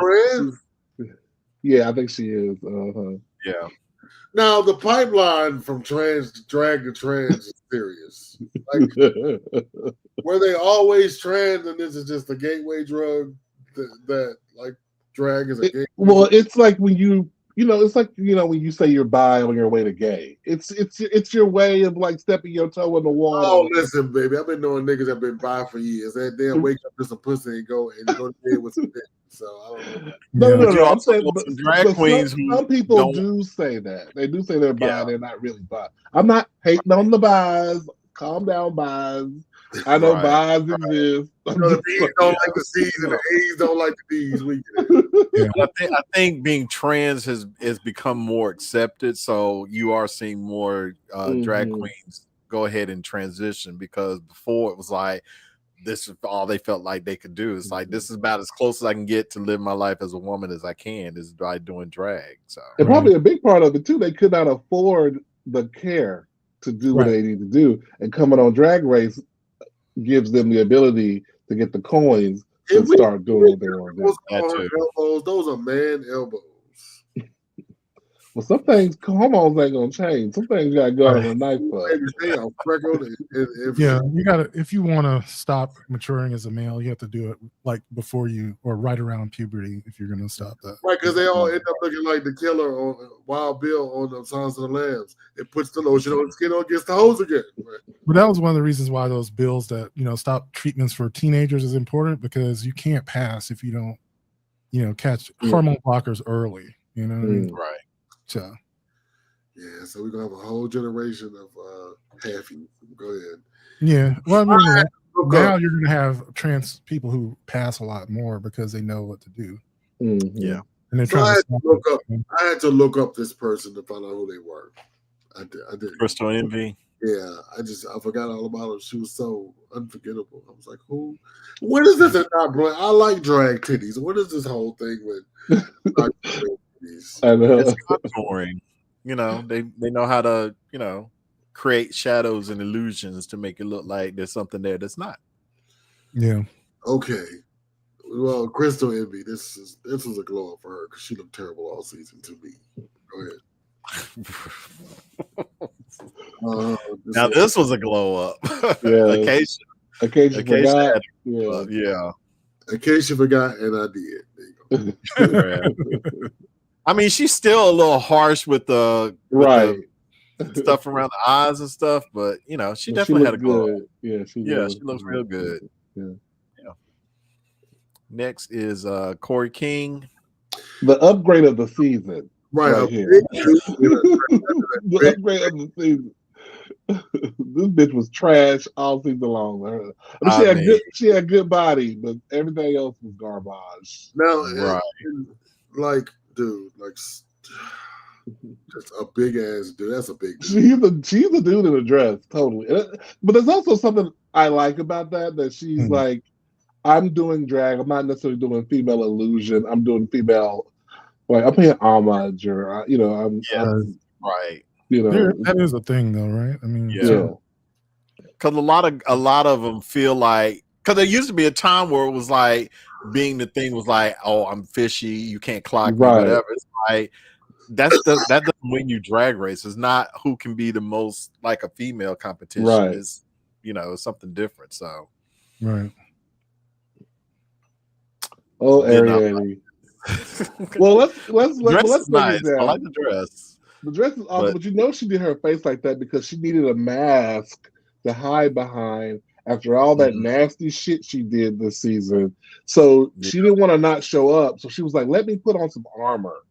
yeah, I think she is. Yeah. Now the pipeline from drag to trans is serious. Like, were they always trans, and this is just a gateway drug that like drag is a gateway? Well, it's like when it's like when you say you're bi on your way to gay. It's your way of like stepping your toe in the water. Oh, listen, baby, I've been knowing niggas that been bi for years. That damn wake up to some pussy and go to bed with some dick. So I don't know. No. I'm saying, drag queens. Some people do say that. They do say they're bi. Yeah. They're not really bi. I'm not hating on the bis. Calm down, bis. I know bis exist. The B's don't like the C's and the A's don't like the D's. I think being trans has become more accepted. So you are seeing more drag queens go ahead and transition, because before it was like, this is all they felt like they could do. It's like, this is about as close as I can get to live my life as a woman as I can, is by doing drag. So, and probably a big part of it too, they could not afford the care to do what they need to do, and coming on Drag Race gives them the ability to get the coins to start doing what they want to do. Those are man elbows. Well, some things, hormones ain't gonna change. Some things gotta go on a knife fight. Yeah, you gotta. If you want to stop maturing as a male, you have to do it like before you, or right around puberty, if you're gonna stop that. Right, because they all end up looking like the killer on Wild Bill on the Sons of the Lambs. It puts the lotion on the skin on, gets the hose again. Right. But that was one of the reasons why those bills that stop treatments for teenagers is important, because you can't pass if you don't catch hormone blockers early. You know what I mean? Right. So, yeah, so we're gonna have a whole generation of halfies. Go ahead. Yeah, well, I mean, now you're gonna have trans people who pass a lot more because they know what to do. Mm-hmm. Yeah, and they're so trying I had to look up this person to find out who they were. I did. Crystal Envy. Yeah, I forgot all about her. She was so unforgettable. I was like, who? What is this? I like drag titties. What is this whole thing with? I know. It's contouring. They know how to, create shadows and illusions to make it look like there's something there that's not. Yeah. Okay. Well, Crystal Envy, this was a glow up for her because she looked terrible all season to me. Go ahead. Now this was a glow up. Yeah. Acacia forgot. Yeah. Acacia forgot, and I did. There you go. I mean, she's still a little harsh with the stuff around the eyes and stuff, but she definitely had a glow. Yeah, she looks real good. Yeah. Next is Corey King, the upgrade of the season. Right here. The upgrade of the season. This bitch was trash all season long. She had good body, but everything else was garbage. Now, like. Dude, like just a big ass dude. That's a big dude. She's a dude in a dress, totally. But there's also something I like about that she's like, I'm doing drag. I'm not necessarily doing female illusion. I'm doing female, like I'm paying homage, or I'm right. That is a thing, though, right? I mean, because a lot of them feel like, because there used to be a time where it was like being the thing was like, oh, I'm fishy, you can't clock me, Right. whatever. It's like that doesn't win you drag race. It's not who can be the most like a female competition. Right. It's it's something different. So Right. Oh, Did not Ariane. Well, let's dress break is nice. it down. I like the dress. The dress is awesome, but you know she did her face like that because she needed a mask to hide behind after all that nasty shit she did this season. So she didn't want to not show up. So she was like, let me put on some armor.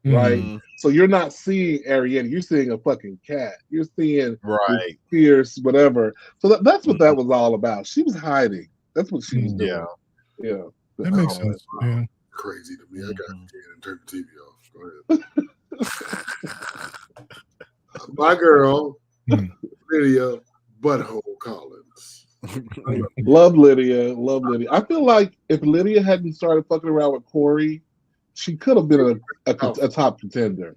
Right? Mhm. So you're not seeing Ariane, you're seeing a fucking cat. You're seeing this Right. fierce, whatever. So that's what that was all about. She was hiding. That's what she was doing. Yeah. Yeah. That makes sense. Yeah. Crazy to me. I got to turn the TV off. Go ahead. My girl, Lydia Butthole Collins. Love Lydia. Love Lydia. I feel like if Lydia hadn't started fucking around with Corey, she could have been a top contender.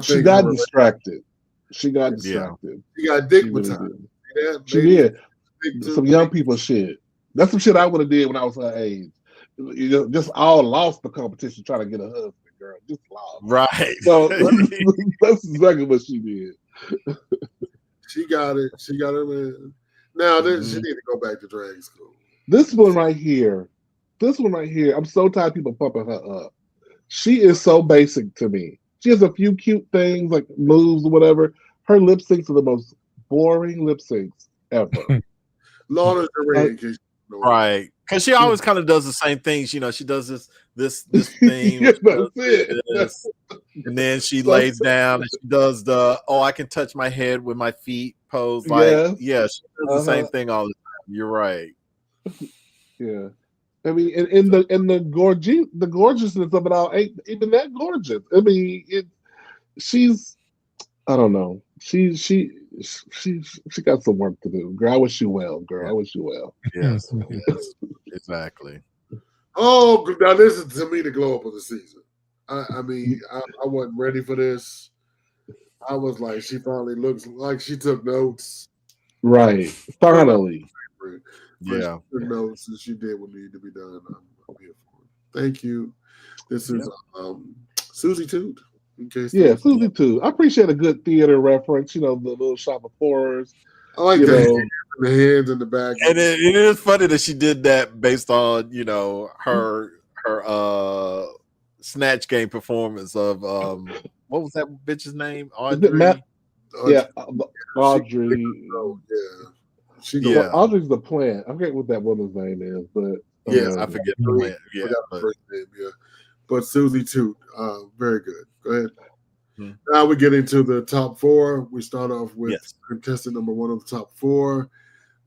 She got distracted. She got distracted. She got dickmatized. She did. Some young people shit. That's some shit I would have did when I was her age. You just all lost the competition trying to get a husband, girl. Just lost. Right. So that's exactly what she did. She got it. She got her man. Now she need to go back to drag school. This one right here, I'm so tired of people pumping her up. She is so basic to me. She has a few cute things like moves or whatever. Her lip syncs are the most boring lip syncs ever. Lana Del Rey, right? Because she always kind of does the same things. She does this thing, That's and then she lays down and she does the I can touch my head with my feet pose. Like, she does the same thing all the time. You're right. Yeah. I mean, in the gorgeousness of it all ain't even that gorgeous. I mean, she's I don't know. She got some work to do. Girl, I wish you well. Girl, I wish you well. Yes, exactly. Oh, now this is to me the glow up of the season. I mean, I wasn't ready for this. I was like, she finally looks like she took notes. Right. Finally. Yeah. She took notes and she did what needed to be done. I'm here for it. Thank you. This is Susie Toot. Susie Toot. I appreciate a good theater reference. The little shop of horrors. I like the hands in the back. And it is funny that she did that based on her Snatch Game performance of what was that bitch's name? Audrey. Audrey. Yeah. Audrey's the plant. I forget what that woman's name is, but I forget the plant. Yeah, first name, but Susie Toot, very good. Go ahead. Now we get into the top four. We start off with contestant number one of the top four.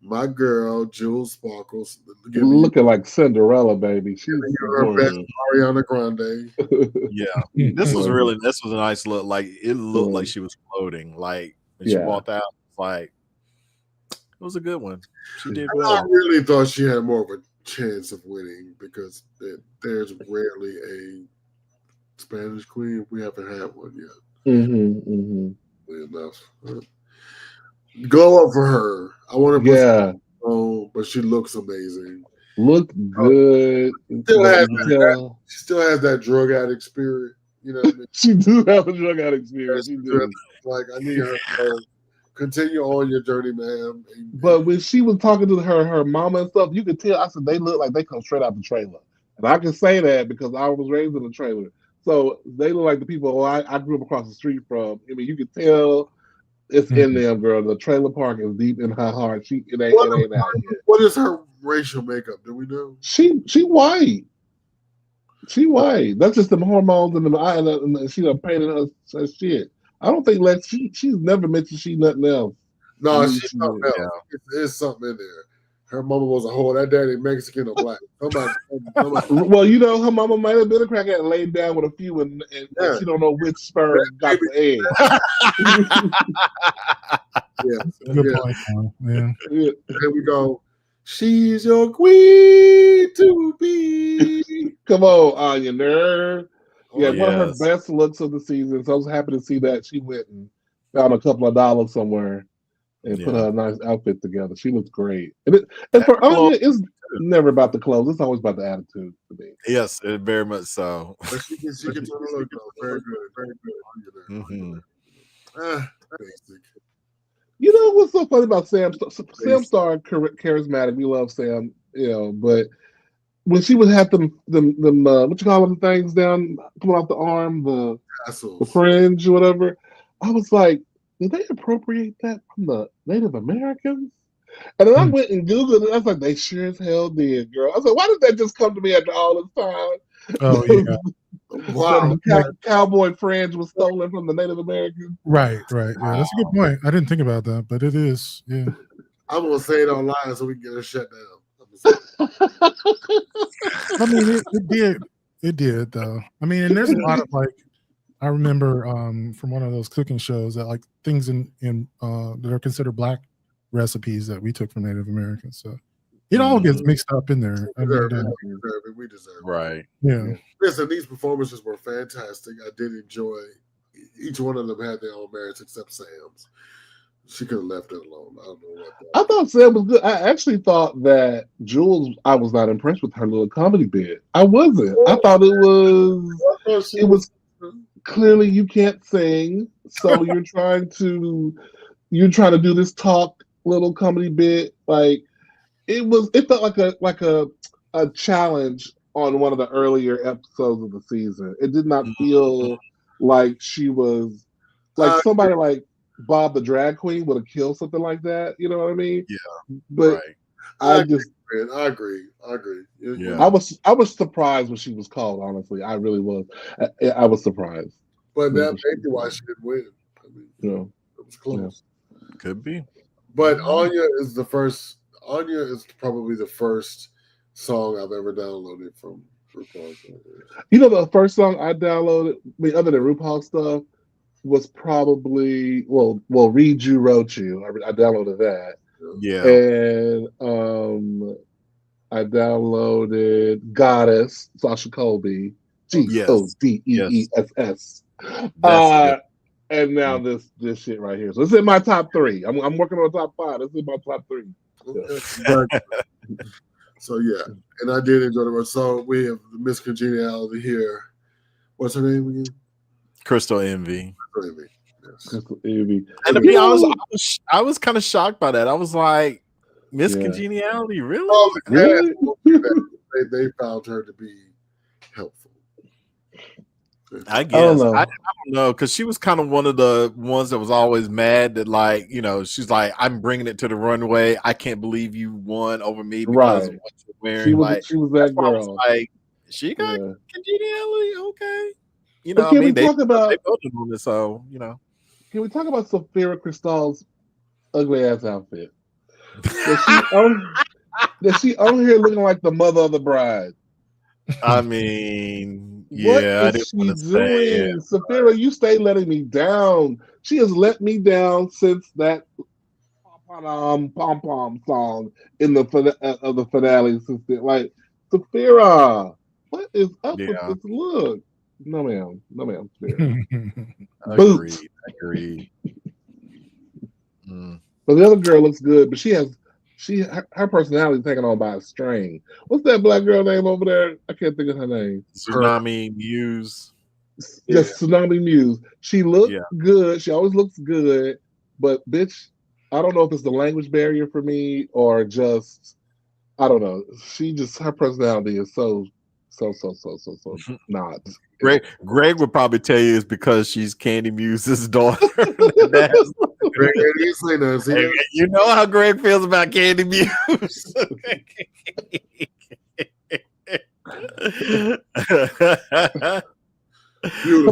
My girl, Jules Sparkles. Looking like Cinderella, baby. She's her best Ariana Grande. This was a nice look. Like, it looked like she was floating. Like, when she walked out, it's like, it was a good one. She did well. I really thought she had more of a chance of winning because there's rarely a Spanish queen. We haven't had one yet. Enough. Glow up for her. I want to but she looks amazing. Look good. She still has that drug addict spirit. You know what I mean? She do have a drug addict spirit. Like, I need her to continue on your journey, ma'am. But when she was talking to her mama and stuff, you could tell. I said they look like they come straight out the trailer, and I can say that because I was raised in the trailer. So they look like the people I grew up across the street from. I mean, you could tell it's in them, girl. The trailer park is deep in her heart. It ain't out yet. What is her racial makeup? Do we know? She white. She white. That's just the hormones and the eye, and she done painted her shit. I don't think she's never mentioned she nothing else. No, she's something else. There's something in there. Her mama was a whore. That daddy Mexican or black. Somebody. Well, her mama might have been a crackhead and laid down with a few, and she don't know which sperm got the egg. Good point. There we go. She's your queen to be. Come on, Anya Nerd. Yeah, one of her best looks of the season. So I was happy to see that she went and found a couple of dollars somewhere. and put Yeah. her a nice outfit together. She looks great. And for Anya, it's never about the clothes. It's always about the attitude for me. Yes, very much so. But she can turn a look though. Very good. Mhm. Basic. You know what's so funny about Sam? Sam Star charismatic. We love Sam, but when she would have them what you call them things down coming off the arm, the fringe or whatever, I was like, did they appropriate that from the Native Americans? And then I went and Googled it. I was like, they sure as hell did, girl. I was like, why did that just come to me after all this time? Oh yeah. Wow. The cowboy fringe was stolen from the Native Americans. Right. Yeah, that's a good point. I didn't think about that, but it is. Yeah. I'm gonna say it online so we can get her shut down. I mean, it did though. I mean, and there's a lot of I remember from one of those cooking shows that things in that are considered Black recipes that we took from Native Americans. So it all gets mixed up in there. We deserve it. Right. Yeah. Listen, these performances were fantastic. I did enjoy. Each one of them had their own merits except Sam's. She could have left it alone. I don't know what that. I thought Sam was good. I actually thought that Jules, I was not impressed with her little comedy bit. I wasn't. I thought it was clearly you can't sing, so you're trying to do this talk little comedy bit. It felt like a challenge on one of the earlier episodes of the season. It did not feel like she was somebody like Bob the drag queen would have killed something like that. You know what I mean? Yeah. But I agree. Yeah. I was surprised when she was called. Honestly, I really was. I was surprised. But that may be why she didn't win. I mean, it was close. Yeah. Could be. But Anya is probably the first song I've ever downloaded from RuPaul's. The first song I downloaded, other than RuPaul stuff, was probably Read You Wrote You. I downloaded that. Yeah. And I downloaded Goddess, Sasha Colby, Goddess. And now this shit right here. So it's in my top 3. I'm working on top 5. This is my top 3. Okay. So yeah, and I did enjoy the rest. So we have Miss Congeniality here. What's her name again? Crystal Envy. Crystal Envy. And to be honest, I was kind of shocked by that. I was like, Miss Congeniality, really? Oh, really? They found her to be helpful. I guess. I don't know, because she was kind of one of the ones that was always mad that, she's like, I'm bringing it to the runway. I can't believe you won over me because of what you're wearing. She was that girl. She got congeniality, okay. Can we talk about? They voted on it, so Can we talk about Sophia Cristal's ugly ass outfit? That she on here looking like the mother of the bride. I mean, what is she doing? Sophia, you stay letting me down. She has let me down since that pom pom song in the finale. Sophia, what is up with this look? No, ma'am. Agreed. But the other girl looks good, but her personality is taken on by a string. What's that black girl name over there? I can't think of her name. Tsunami Muse. Yes, Tsunami Muse. She looks good. She always looks good. But bitch, I don't know if it's the language barrier for me or just I don't know. Her personality is so not. Greg would probably tell you it's because she's Candy Muse's daughter. You know how Greg feels about Candy Muse. Come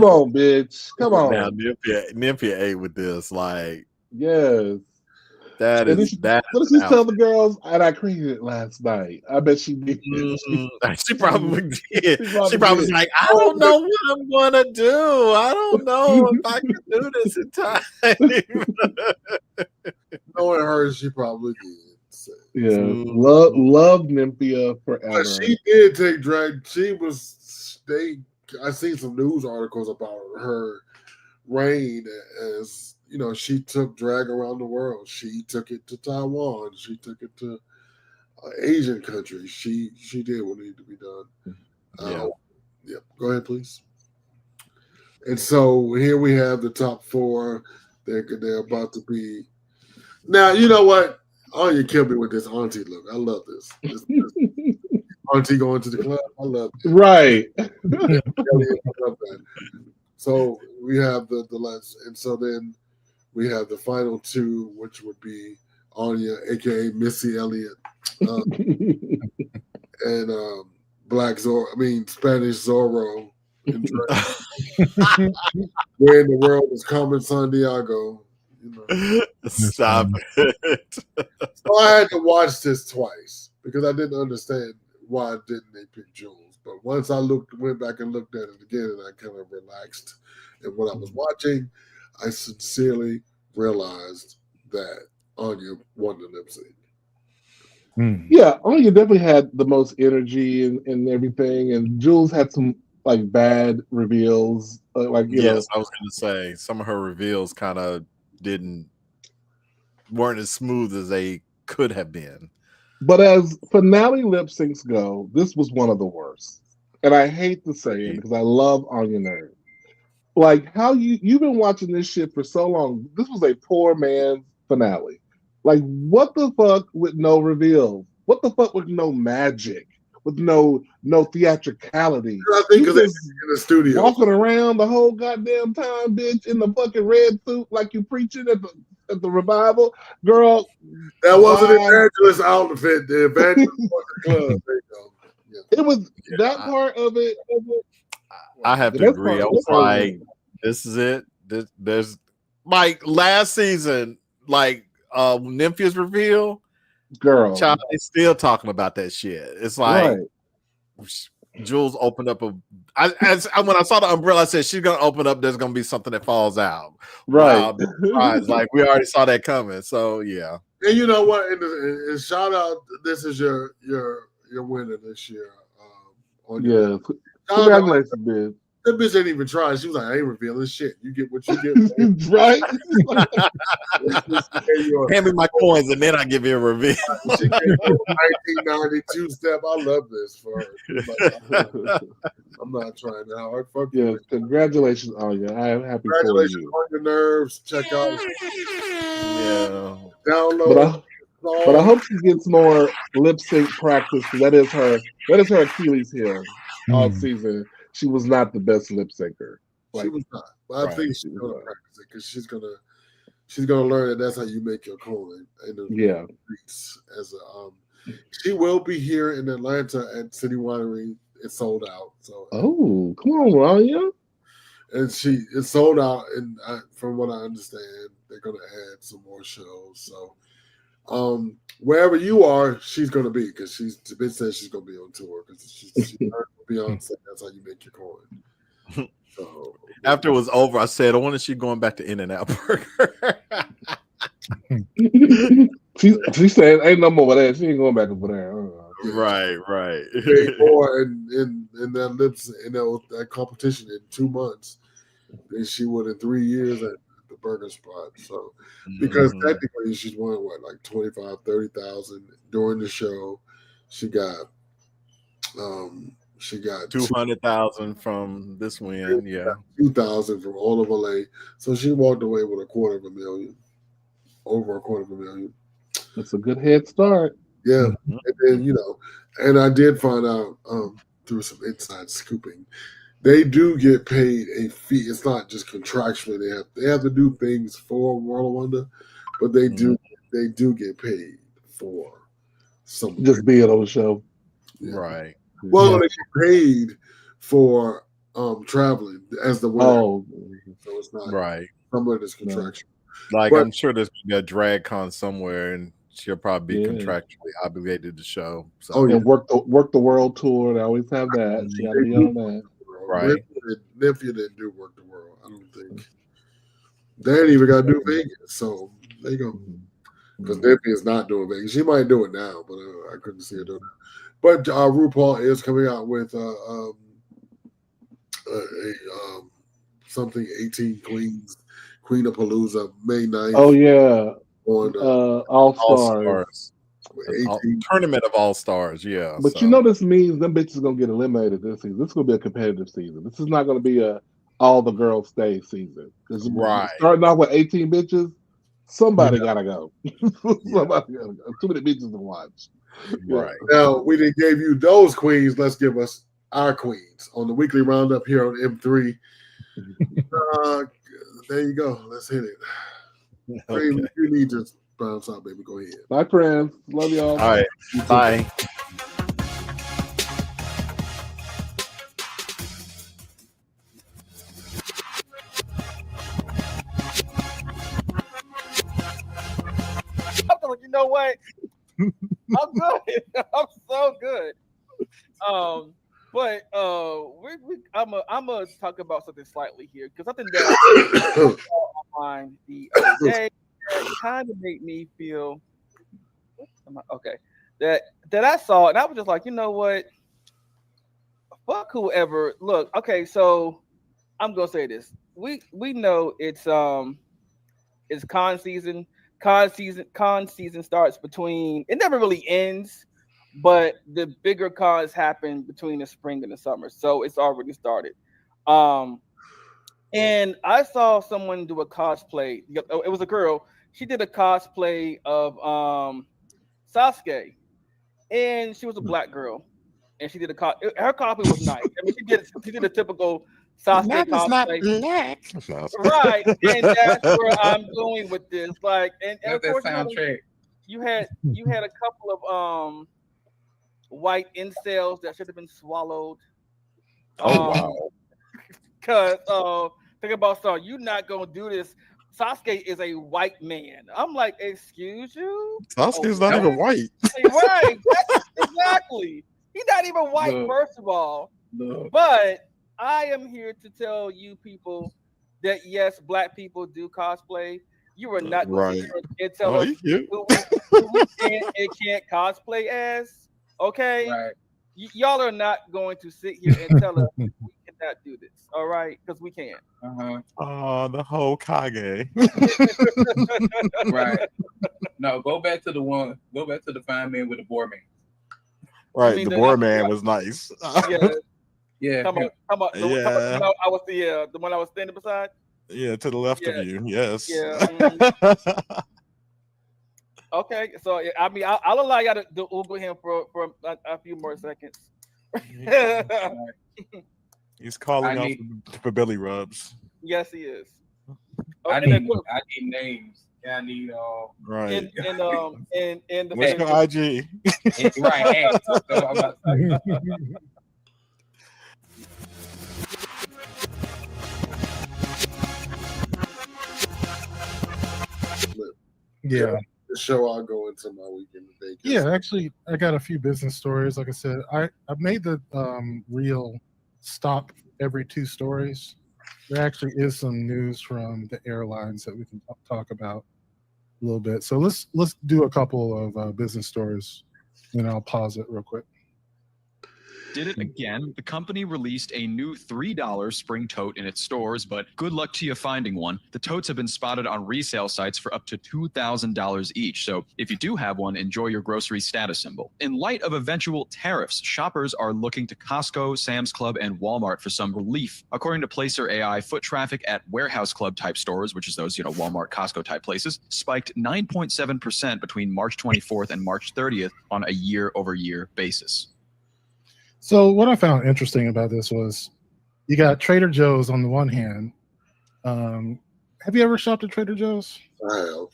on, bitch. Come on. Now, Nympia ate with this. Yes. That what is did she tell the girls? And I created it last night. I bet she did. She probably did. She probably was like, I don't know what I'm gonna do. I don't know if I can do this in time. Knowing her, she probably did. So. Yeah, love Nympia forever. But she did take drag. I seen some news articles about her reign as she took drag around the world. She took it to Taiwan. She took it to Asian countries. She did what needed to be done. Yeah. Yeah. Go ahead, please. And so here we have the top 4. They're about to be. Now you know what? Oh, you killed me with this auntie look. I love this. This auntie going to the club. I love it. Right. I love that. So we have the last, and so then we have the final 2, which would be Anya, aka Missy Elliott, and Black Zorro. I mean Spanish Zorro. Where in the world is Carmen Sandiego? Stop it. So I had to watch this twice because I didn't understand why didn't they pick Jules. But once I went back and looked at it again, and I kind of relaxed in what I was watching, I sincerely realized that Anya won the lip sync. Yeah, Anya definitely had the most energy and everything, and Jules had some like bad reveals. Like you know, I was going to say some of her reveals kind of weren't as smooth as they could have been. But as finale lip syncs go, this was one of the worst. And I hate to say it because I love Anya Nerd. Like how you've been watching this shit for so long. This was a poor man's finale. Like what the fuck with no reveals? What the fuck with no magic? With no theatricality? I think because just in the studio walking around the whole goddamn time, bitch, in the fucking red suit like you preaching at the revival, girl. That wasn't an evangelist outfit. The evangelist was the club. There you go. Yeah. It was that part of it. I have to agree. I was like, this is it. There's like last season, like Nymphia's reveal. Girl, child, they still talking about that shit. It's like Jules opened up when I saw the umbrella, I said she's gonna open up. There's gonna be something that falls out. Right. Wow, like we already saw that coming. So yeah. And you know what? And shout out. This is your winner this year. Yeah. Congratulations, bitch. That bitch ain't even trying. She was like, I ain't revealing shit. You get what you get. Right? Hand me my coins and then I give you a reveal. She gave you a 1992 step. I love this for her. I'm not trying that hard. Fuck you. Congratulations, Anya. I am happy for you. Congratulations on your nerves. Check out. Yeah. Download. But I hope she gets more lip sync practice because that is her Achilles heel all season. She was not the best lip syncer. She was not. But I think she's gonna practice it because she's gonna learn that that's how you make your coin. Yeah. As she will be here in Atlanta at City Winery. It's sold out. So come on, Rania. And it's sold out, and from what I understand, they're gonna add some more shows. So wherever you are, she's gonna be because she's been said she's gonna be on tour because she's Beyonce. That's how you make your coin. So after it was over, I said, "I wonder if she's going back to In-N-Out Burger." she said, "Ain't no more of that. She ain't going back over there." Right. More in that lips in that competition in 2 months than she would in 3 years at the burger spot. So because technically she's won like 25,000, 30,000 during the show. She got 200,000 from this win, 2,000 from all of LA. So she walked away with over $250,000. That's a good head start. Yeah, and then and I did find out through some inside scooping, they do get paid a fee. It's not just contractually they have to do things for World of Wonder, but they do get paid for something. Just being on the show, right? Well, they get paid for traveling as the winner. Oh, so it's not right. Some of it is contractual. Like I'm sure there's gonna be a drag con somewhere, and she'll probably be contractually obligated to show. So. And work the world tour. They always have that. She got to be on that. Right. Nymphia didn't do work the world. I don't think they ain't even got to do Vegas. So there you go. Because Nymphia is not doing Vegas. She might do it now, but I couldn't see her doing it. But RuPaul is coming out with something 18 Queen of Palooza, May 9th. Oh yeah, On All Stars. Tournament of All Stars, yeah. But you know this means them bitches gonna get eliminated this season. This is gonna be a competitive season. This is not gonna be a all the girls stay season. Because right, starting off with 18 bitches, somebody gotta go. Somebody gotta go. Too many bitches to watch. Right. Now we didn't give you those queens. Let's give us our queens on the weekly roundup here on M3. There you go. Let's hit it. Okay. You need to bounce out, baby. Go ahead. Bye, friends. Love y'all. All right. Bye. You know what? I'm good. I'm so good. But I'm gonna talk about something slightly here because something that I saw online the other day that kind of made me feel okay. That I saw and I was just like, you know what? Fuck whoever. Look, okay, so I'm gonna say this. We know it's con season. Con season starts between. It never really ends, but the bigger cons happen between the spring and the summer. So it's already started. And I saw someone do a cosplay. It was a girl. She did a cosplay of Sasuke, and she was a black girl, and she did her cosplay was nice. I mean, she did a typical Sasuke cosplay. Right, and that's where I'm going with this. Like, and of course, you had a couple of white incels that should have been swallowed. Wow! Because think about something, you're not gonna do this. Sasuke is a white man. I'm like, excuse you? Sasuke's not even white. Right, exactly. He's not even white, first of all. But I am here to tell you people that yes, black people do cosplay. You are not going to and tell us who we can't cosplay as. Okay, y'all are not going to sit here and tell us we cannot do this. All right, because we can. Oh, the whole Kage. Right. No, go back to the fine man with the boar man. Right, the boar man was nice. Yeah. Come on. I was the one I was standing beside. Yeah, to the left of you. Yes. Yeah. Okay, so I mean, I'll allow y'all to Google him for a few more seconds. He's calling out for belly rubs. Yes, he is. I need names. I need right. And what's your IG? Right. So I'm about to Yeah. The show I'll go into my weekend today. Yeah, actually, I got a few business stories. Like I said, I made the reel stop every 2 stories. There actually is some news from the airlines that we can talk about a little bit. So let's do a couple of business stories, and I'll pause it real quick. Did it again. The company released a new $3 spring tote in its stores, but good luck to you finding one. The totes have been spotted on resale sites for up to $2,000 each. So if you do have one, enjoy your grocery status symbol. In light of eventual tariffs, shoppers are looking to Costco, Sam's Club, and Walmart for some relief. According to Placer AI, foot traffic at warehouse club type stores, which is those, Walmart, Costco type places, spiked 9.7% between March 24th and March 30th on a year-over-year basis. So what I found interesting about this was you got Trader Joe's on the one hand. Have you ever shopped at Trader Joe's? I have.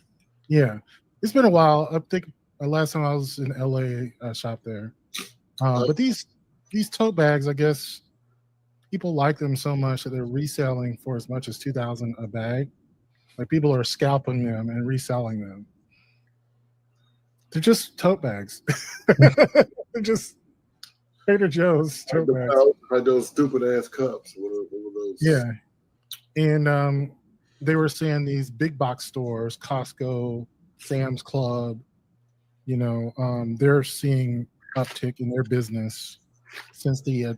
Yeah. It's been a while. I think last time I was in LA, I shopped there. But these tote bags, I guess people like them so much that they're reselling for as much as $2,000 a bag. Like people are scalping them and reselling them. They're just tote bags. They're just Trader Joe's tote bags. Like those stupid ass cups. What are those? Yeah. And they were saying these big box stores, Costco, Sam's Club, they're seeing uptick in their business since the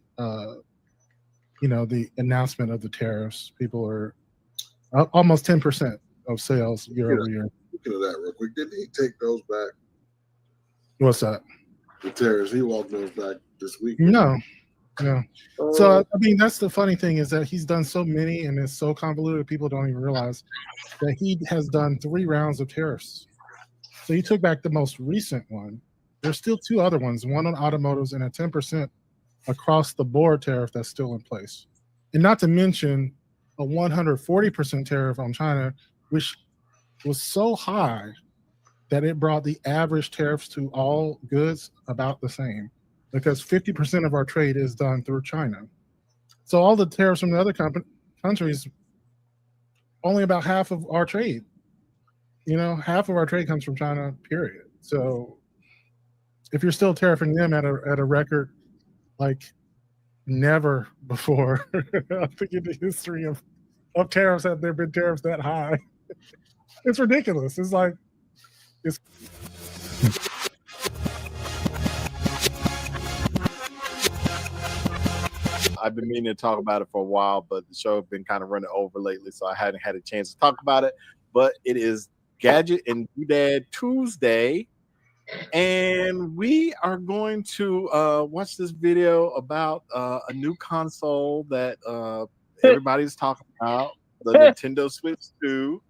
the announcement of the tariffs. People are almost 10% of sales year over year. Looking at that real quick, didn't he take those back? What's that? The tariffs, he walked those back this week. No. So I mean, that's the funny thing is that he's done so many and it's so convoluted. People don't even realize that he has done 3 rounds of tariffs. So he took back the most recent one. There's still 2 other ones, one on automotives and a 10% across the board tariff that's still in place. And not to mention a 140% tariff on China, which was so high that it brought the average tariffs to all goods about the same, because 50% of our trade is done through China. So all the tariffs from the other countries, only about half of our trade. Half of our trade comes from China, period. So if you're still tariffing them at a record like never before, I think in the history of tariffs have there been tariffs that high. It's ridiculous. It's like it's I've been meaning to talk about it for a while, but the show has been kind of running over lately, so I hadn't had a chance to talk about it. But it is Gadget and Doodad Tuesday, and we are going to watch this video about a new console that everybody's talking about, the Nintendo Switch 2.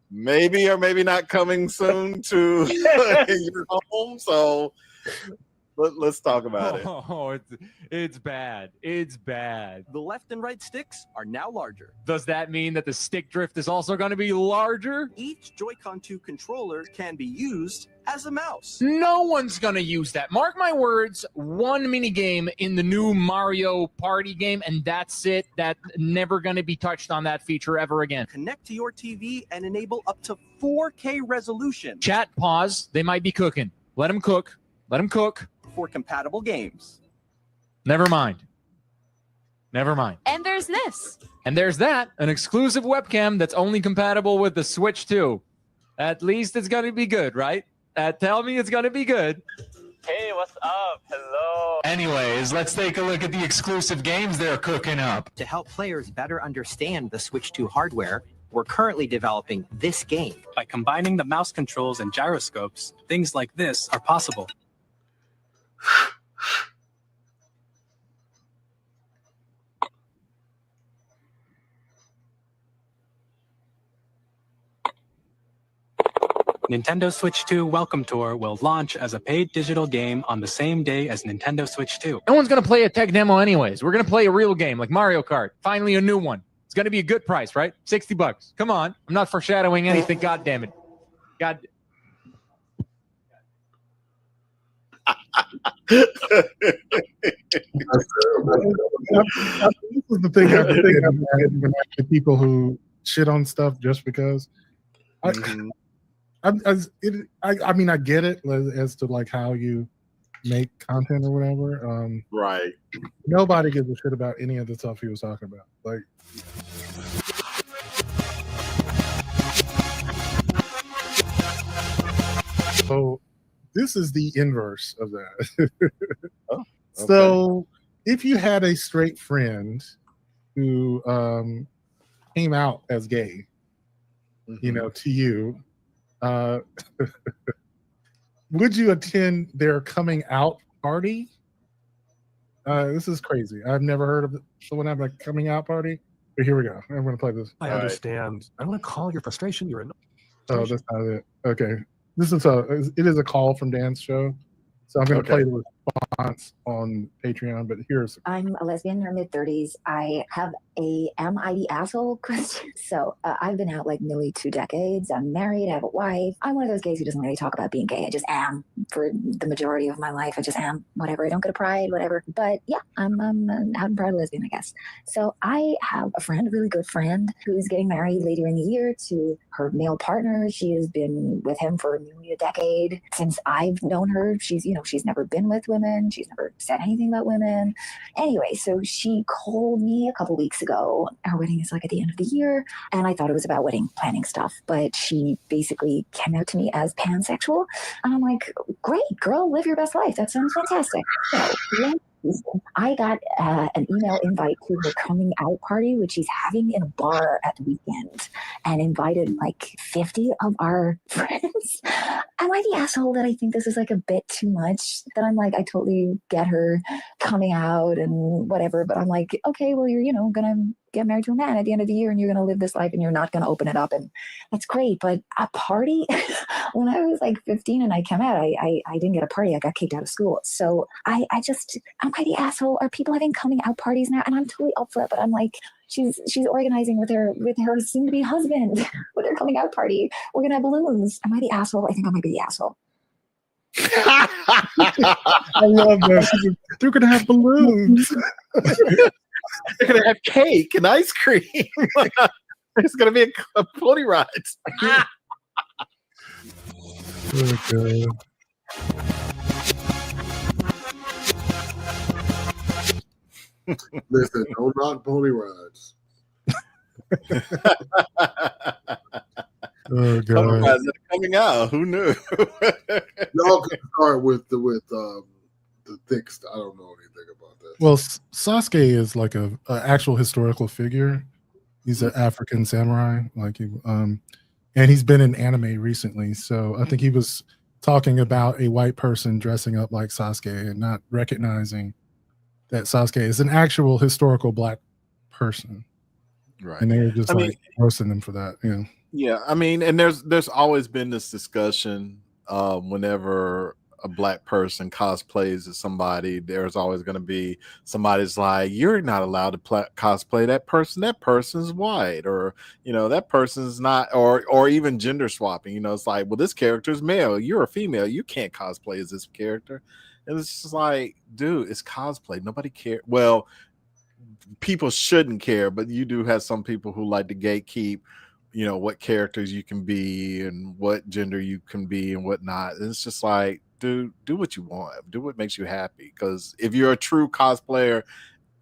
Maybe or maybe not coming soon to your home. So let's talk about it. Oh, it's bad. It's bad. The left and right sticks are now larger. Does that mean that the stick drift is also going to be larger? Each Joy-Con 2 controller can be used as a mouse. No one's going to use that. Mark my words, one mini game in the new Mario Party game, and that's it. That's never going to be touched on that feature ever again. Connect to your TV and enable up to 4K resolution. Chat, pause. They might be cooking. Let them cook. Let them cook. For compatible games. Never mind. Never mind. And there's this. And there's that, an exclusive webcam that's only compatible with the Switch 2. At least it's going to be good, right? Tell me it's going to be good. Hey, what's up? Hello. Anyways, let's take a look at the exclusive games they're cooking up. To help players better understand the Switch 2 hardware, we're currently developing this game. By combining the mouse controls and gyroscopes, things like this are possible. Nintendo Switch 2 Welcome Tour will launch as a paid digital game on the same day as Nintendo Switch 2. No one's going to play a tech demo anyways. We're going to play a real game like Mario Kart. Finally, a new one. It's going to be a good price, right? $60. Come on. I'm not foreshadowing anything. God damn it. God. This is the thing I think about the people who shit on stuff just because. I mean, I get it as to like how you make content or whatever. Right. Nobody gives a shit about any of the stuff he was talking about. Like, so this is the inverse of that. Oh, okay. So if you had a straight friend who came out as gay, to you, would you attend their coming out party? This is crazy. I've never heard of someone having a coming out party. But here we go. I'm going to play this. I understand. I want to call your frustration. You're annoyed. Oh, that's not it. Okay. It is a call from Dan's show. So I'm going to play the response on Patreon, but here's. I'm a lesbian in her mid-30s. I have a am I the asshole question. So I've been out like nearly 2 decades. I'm married. I have a wife. I'm one of those gays who doesn't really talk about being gay. I just am for the majority of my life. I just am. Whatever. I don't go to Pride, whatever. But yeah, I'm out and proud lesbian, I guess. So I have a friend, a really good friend, who's getting married later in the year to her male partner. She has been with him for nearly a decade. Since I've known her, she's never been with women. She's never said anything about women. Anyway, so she called me a couple weeks ago. Our wedding is like at the end of the year, and I thought it was about wedding planning stuff, but she basically came out to me as pansexual, and I'm like, great, girl, live your best life. That sounds fantastic. So I got an email invite to her coming out party, which she's having in a bar at the weekend, and invited like 50 of our friends. Am I the asshole that I think this is like a bit too much? That I'm like, I totally get her coming out and whatever, but I'm like, okay, well, you're, gonna get married to a man at the end of the year and you're gonna live this life and you're not gonna open it up. And that's great. But a party, when I was like 15 and I came out, I didn't get a party. I got kicked out of school. So am I the asshole? Are people having coming out parties now? And I'm totally up for it, but I'm like, she's organizing with her soon to be husband with her coming out party. We're gonna have balloons. Am I the asshole? I think I might be the asshole. I love that. They're gonna have balloons. They're gonna have cake and ice cream. It's gonna be a pony ride. Okay. Listen, don't knock pony rides. Oh Pony god. rides are coming out. Who knew? Y'all can start with the thick stuff. I don't know anything about that. Well, Sasuke is like a actual historical figure. He's an African samurai, and he's been in anime recently. So I think he was talking about a white person dressing up like Sasuke and not recognizing that Sasuke is an actual historical black person. Right. And they were just roasting him for that. Yeah. Yeah, I mean, and there's always been this discussion whenever a black person cosplays as somebody, there's always going to be somebody's like, you're not allowed to cosplay that person. That person's white, or that person's not, or even gender swapping. It's like, well, this character's male, you're a female, you can't cosplay as this character. And it's just like, dude, it's cosplay. Nobody cares. Well, people shouldn't care, but you do have some people who like to gatekeep, what characters you can be and what gender you can be and whatnot. And it's just like, dude, do what you want. Do what makes you happy. Because if you're a true cosplayer,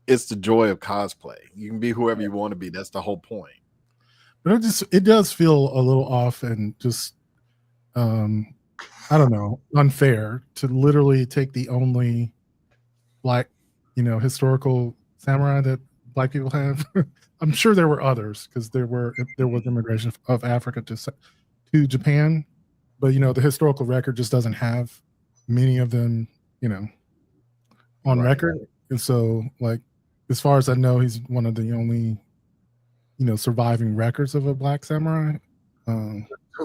it's the joy of cosplay. You can be whoever you want to be. That's the whole point. But it does feel a little off and just I don't know, unfair to literally take the only black, historical samurai that black people have. I'm sure there were others because there was immigration of Africa to Japan, but the historical record just doesn't have many of them, on record. And so, like, as far as I know, he's one of the only, surviving records of a black samurai.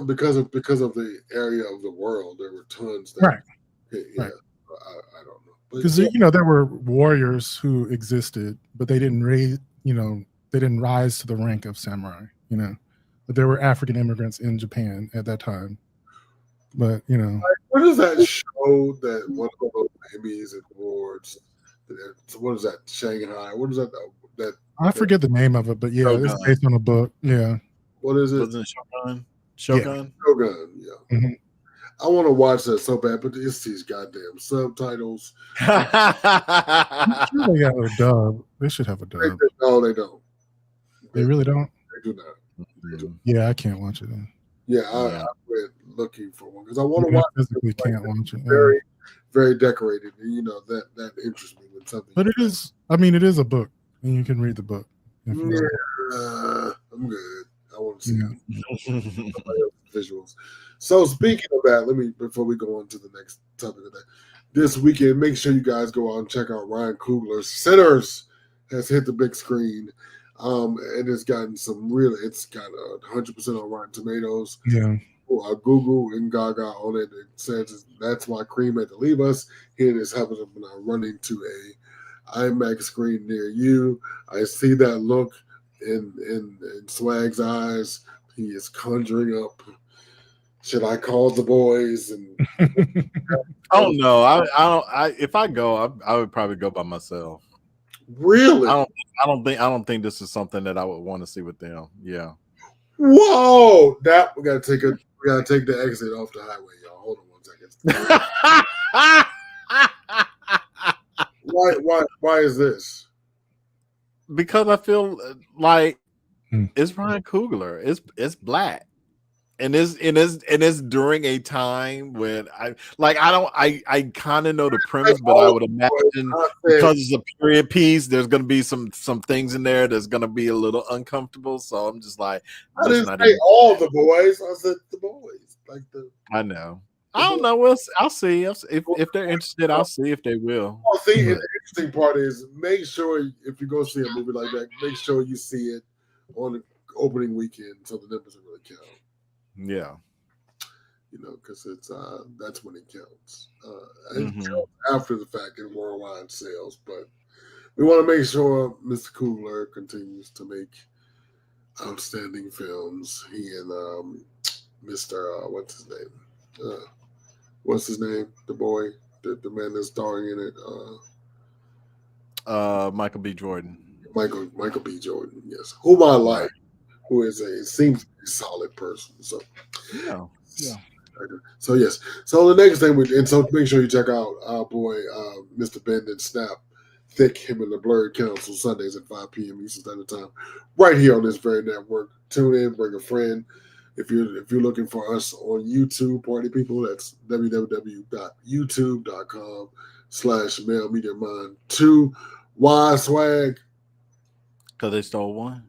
Because of the area of the world, there were tons. Right. Yeah, right. I don't know. Because there were warriors who existed, but they didn't they didn't rise to the rank of samurai. But there were African immigrants in Japan at that time. But what is that show that one of those Emmys and awards? What is that? Shanghai. What is that? That I forget the name of it, but yeah, Shogun. it's based on a book. Yeah. What is it? Wasn't it Shogun? Shogun. Yeah. Mm-hmm. I want to watch that so bad, but it's these goddamn subtitles. I'm sure they got a dub. They should have a dub. No, they don't. They really don't. They do not. They do. Yeah, I can't watch it then. Yeah, I went looking for one because I want to watch. Physically can't watch it. Very, very decorated, and that interests me when something. But it is. I mean, it is a book, and you can read the book. If you I'm good. I want to see visuals. So speaking of that, before we go on to the next topic of that, this weekend, make sure you guys go out and check out Ryan Coogler's Sinners has hit the big screen. And it's gotten it's got 100% on Rotten Tomatoes. Yeah. Google and Gaga on it. It says that's why Cream had to leave us. Here it is happening when I'm running to a IMAX screen near you. I see that look in Swag's eyes. He is conjuring up. Should I call the boys? And oh no, I don't. If I go, I would probably go by myself. Really? I don't think this is something that I would want to see with them. Yeah. Whoa! We gotta take the exit off the highway, y'all. Hold on 1 second. Why is this? Because I feel like it's Ryan Coogler. It's black. And it's during a time when I kind of know the premise, but I would imagine because it's a period piece, there's gonna be some things in there that's gonna be a little uncomfortable. So I'm just like, I didn't say all the boys. I said the boys. I know. I don't know. I'll see. If they're interested, I'll see if they will. Well, see, and the interesting part is make sure if you go see a movie like that, make sure you see it on the opening weekend so the numbers really count. Yeah. Because it's that's when it counts. It counts after the fact in worldwide sales, but we want to make sure Mr. Coogler continues to make outstanding films. He and Mr. What's his name? The boy, the man that's starring in it. Michael B. Jordan. Michael B. Jordan. Yes, whom I like. Who seems to be a solid person. So yeah. So yes. So the next thing so make sure you check out our boy Mr. Bend Snap Thick, him and the Blurred Council, Sundays at 5 p.m. Eastern Standard Time, right here on this very network. Tune in, bring a friend. If you're looking for us on YouTube, party people, that's www.youtube.com/MaleMediaMind2. Why swag? Because they stole one.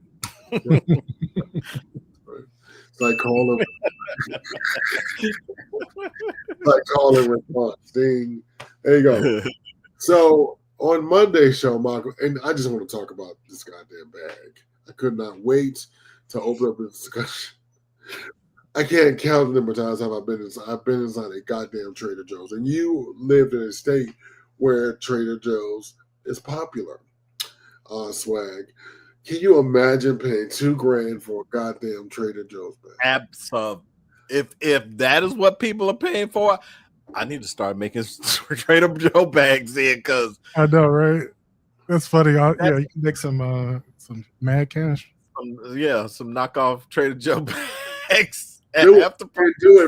It's like call and response. Ding. There you go. So on Monday's show, Michael, and I just want to talk about this goddamn bag. I could not wait to open up this discussion. I can't count the number of times I've been inside a goddamn Trader Joe's, and you lived in a state where Trader Joe's is popular. Swag. Can you imagine paying $2,000 for a goddamn Trader Joe's bag? Absolutely. If that is what people are paying for, I need to start making Trader Joe bags in because I know, right? That's funny. You can make some mad cash. Some knockoff Trader Joe bags. Do it,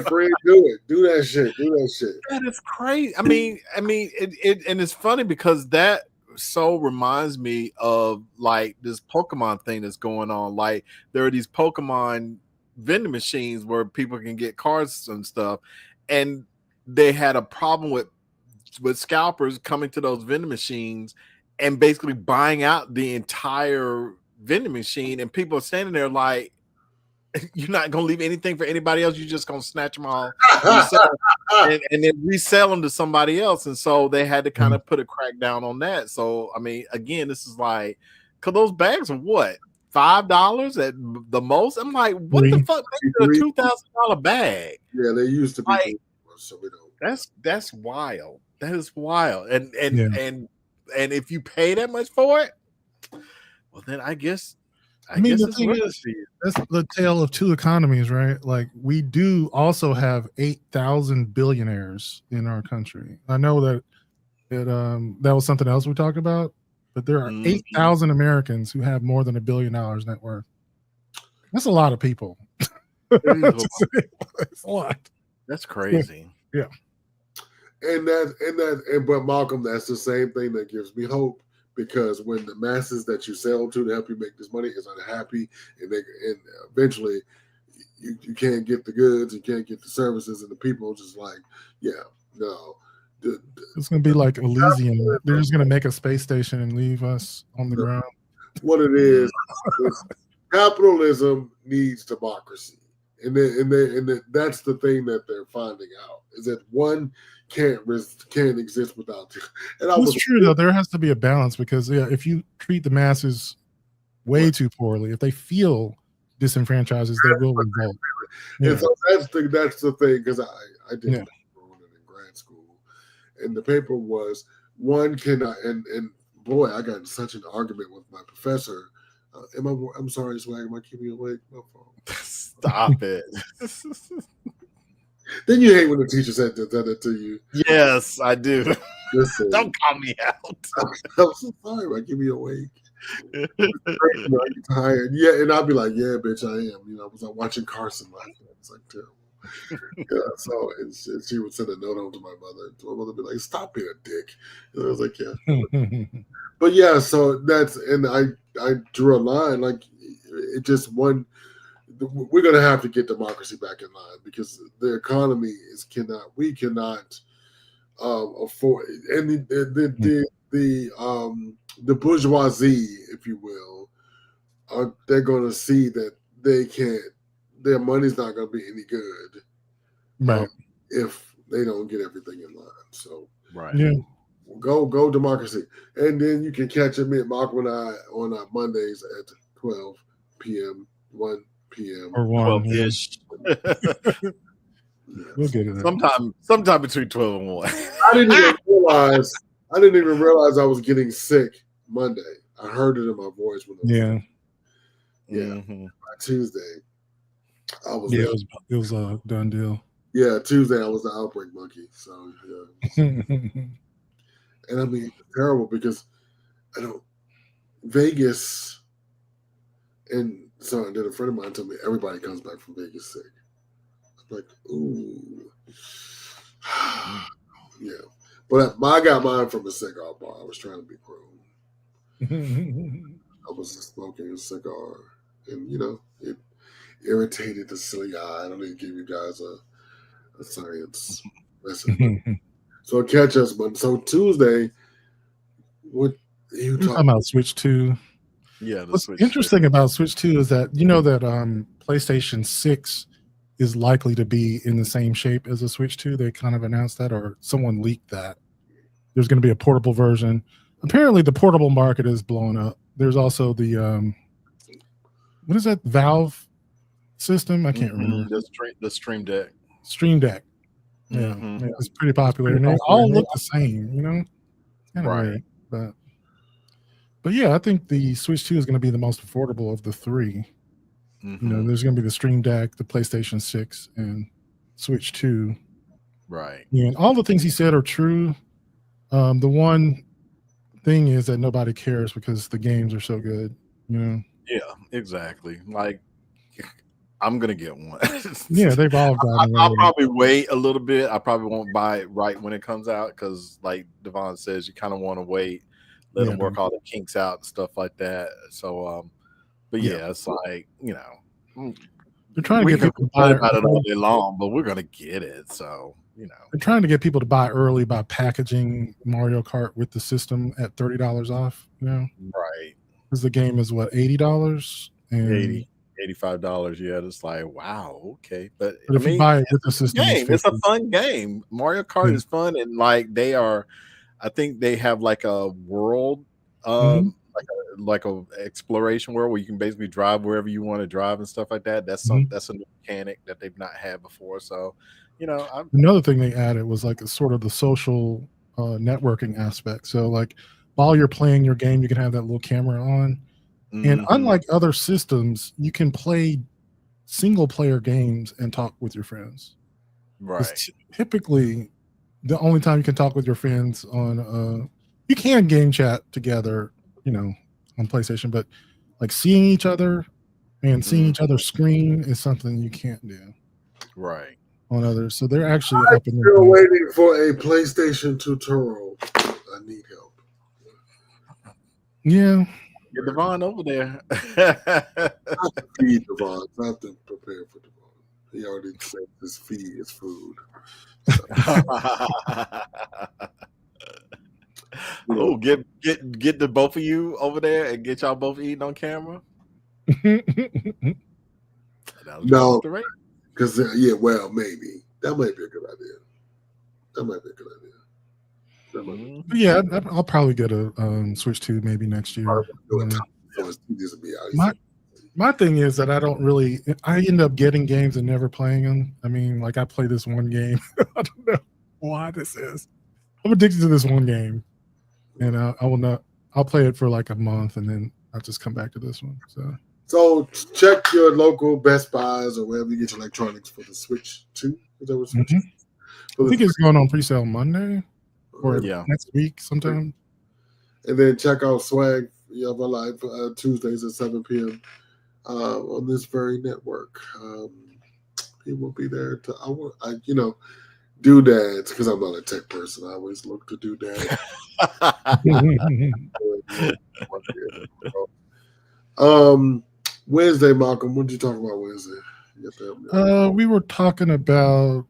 friend. Do it. Do that shit. That is crazy. I mean, it and it's funny because that so reminds me of like this Pokemon thing that's going on. Like there are these Pokemon vending machines where people can get cards and stuff, and they had a problem with scalpers coming to those vending machines and basically buying out the entire vending machine, and people are standing there like, you're not gonna leave anything for anybody else. You're just gonna snatch them all and then resell them to somebody else. And so they had to kind of put a crack down on that. So I mean, again, this is like, cause those bags are what, $5 at the most? I'm like, what the fuck makes it a $2,000 bag? Yeah, they used to be. Like, so we don't. That's wild. That is wild. And if you pay that much for it, well, then I guess. I mean, the thing is, that's the tale of two economies, right? Like, we do also have 8,000 billionaires in our country. I know that that was something else we talked about, but there are 8,000 Americans who have more than $1 billion net worth. That's a lot of people. That's a lot. That's crazy. Yeah. But Malcolm, that's the same thing that gives me hope. Because when the masses that you sell to help you make this money is unhappy, and eventually you can't get the goods, you can't get the services, and the people just like, no. It's going to be like Elysium. They're just going to make a space station and leave us on the ground. What it is capitalism needs democracy. And that's the thing that they're finding out, is that one can't exist without two. And it's true though. There has to be a balance, because if you treat the masses way too poorly, if they feel disenfranchised, they will revolt. And so that's the thing, because I did in grad school, and the paper was one cannot. And boy, I got in such an argument with my professor. I'm sorry, Swag. Am I keeping you awake? No phone. Stop it. Then you hate when the teacher said that to you. Yes, I do. Listen, don't call me out. I'm so sorry. Am I keeping you awake? Are you tired? Yeah, and I'll be like, yeah, bitch, I am. I was watching Carson last night. It's like terrible. So and she would send a note home to my mother. My mother would be like, stop being a dick. And I was like, yeah. But yeah, so I drew a line, like it just one. we're going to have to get democracy back in line because the economy we cannot afford, and the bourgeoisie, if you will, they're going to see that their money's not going to be any good, right? If they don't get everything in line. So right, yeah. Go democracy, and then you can catch me at Malcolm and I on Mondays at 12 p.m. 1 p.m. Or 1 12-ish. We'll get it. Sometime between 12 and 1. I didn't even realize I was getting sick Monday. I heard it in my voice when yeah. By Tuesday, I was it was a done deal. Yeah, Tuesday I was the outbreak monkey. So yeah. And I mean, it's terrible because Vegas, and so then a friend of mine told me everybody comes back from Vegas sick. I'm like, ooh. Yeah. But I got mine from a cigar bar. I was trying to be prone. I was smoking a cigar, and it irritated the silly eye. I don't need to give you guys a science lesson. So catch us, but so Tuesday, what you talking about Switch 2? Yeah. What's interesting about Switch 2 is that that PlayStation 6 is likely to be in the same shape as a Switch 2. They kind of announced that, or someone leaked that. There's going to be a portable version. Apparently, the portable market is blowing up. There's also the what is that Valve system? I can't remember. The Stream Deck. Stream Deck. Yeah, it's pretty popular. And they all look the same, kind of weird. But yeah, I think the Switch 2 is going to be the most affordable of the three. There's going to be the Stream Deck, the PlayStation 6, and Switch 2. Right. And all the things he said are true. The one thing is that nobody cares because the games are so good. Yeah, exactly. Like, I'm gonna get one. Yeah, they've all gotten. I'll probably wait a little bit. I probably won't buy it right when it comes out because, like Devon says, you kind of want to wait, let them work all the kinks out and stuff like that. So, but yeah, it's like they're trying to get people to buy about it all day long, but we're gonna get it. So they're trying to get people to buy early by packaging Mario Kart with the system at $30 off. Right? Because the game is what, $80 and $85. Yeah, it's like, wow, okay. But if you buy it with the system, it's a fun game. Mario Kart is fun, and like I think they have like a world, like a exploration world where you can basically drive wherever you want to drive and stuff like that. That's a new mechanic that they've not had before. So, another thing they added was like sort of the social networking aspect. So like while you're playing your game, you can have that little camera on. And unlike other systems, you can play single player games and talk with your friends. Right. Typically, the only time you can talk with your friends on you can game chat together, on PlayStation, but like seeing each other and seeing each other's screen is something you can't do. Right. On others. So they're actually I'm up in still waiting for a PlayStation tutorial. I need help. Yeah. Get Devon over there. I have to feed Devon. I have to prepare for Devon. He already said his feed is food. So. Oh, get the both of you over there and get y'all both eating on camera. No, because maybe that might be a good idea. Yeah, I'll probably get a Switch 2 maybe next year. My thing is that I end up getting games and never playing them. I mean, like I play this one game. I don't know why this is. I'm addicted to this one game, and I'll play it for like a month, and then I'll just come back to this one. So check your local Best Buys or wherever you get your electronics for the Switch 2. Is that what Switch? I think it's going on pre-sale Monday or next week sometime. And then check out Swag. You have a live Tuesdays at 7 p.m. On this very network. He will be there to doodads, because I'm not a tech person. I always look to doodads. Wednesday, Malcolm. What did you talk about Wednesday? We were talking about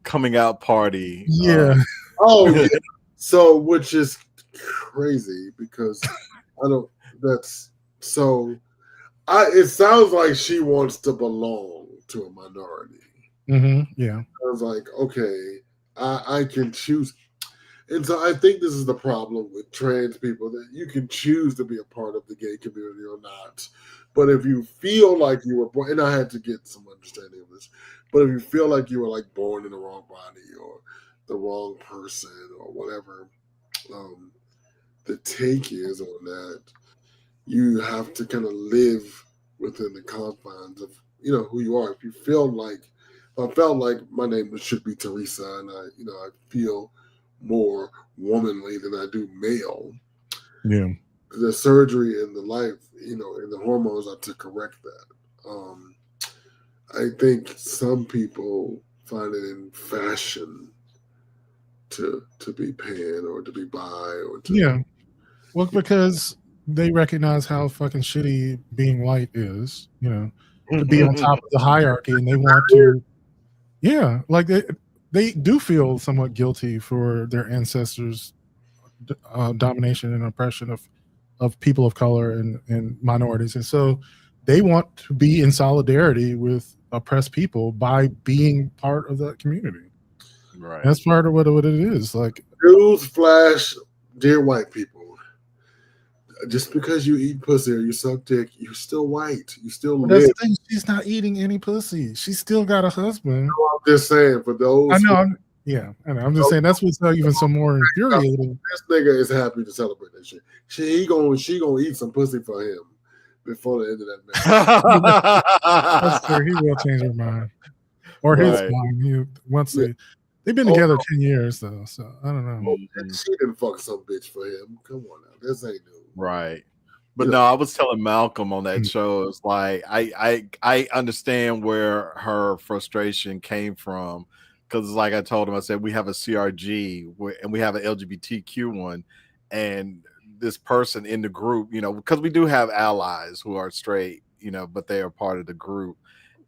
coming out party. Yeah. Oh, yeah. So, which is crazy because I don't. That's so. It sounds like she wants to belong to a minority. Yeah. I was like, okay, I can choose. And so I think this is the problem with trans people, that you can choose to be a part of the gay community or not. But if you feel like you were born, and I had to get some understanding of this, but if you feel like you were like born in the wrong body or the wrong person or whatever the take is on that, you have to kind of live within the confines of who you are. If you feel like, if I felt like my name should be Teresa, and I feel more womanly than I do male. Yeah. The surgery and the life, and the hormones are to correct that. I think some people find it in fashion to be pan or to be bi or to Yeah. Well, because they recognize how fucking shitty being white is, to be on top of the hierarchy, and they want to, like they do feel somewhat guilty for their ancestors' domination and oppression of people of color and minorities, and so they want to be in solidarity with oppressed people by being part of that community. Right. That's part of what it is. Like, news flash, dear white people. Just because you eat pussy or you suck dick, you're still white. You still live. That's the thing. She's not eating any pussy. She's still got a husband. No, I'm just saying for those. I know. I know. I'm just saying that's what's even so more infuriating. This nigga is happy to celebrate that shit. She gonna eat some pussy for him before the end of that match. That's true. He will change her mind, or his mind. They've been together 10 years though, so I don't know. She didn't fuck some bitch for him. Come on now, this ain't new. Right. But no, I was telling Malcolm on that show, it's like I understand where her frustration came from, because like I told him, I said we have a CRG and we have an LGBTQ one, and this person in the group, because we do have allies who are straight, but they are part of the group.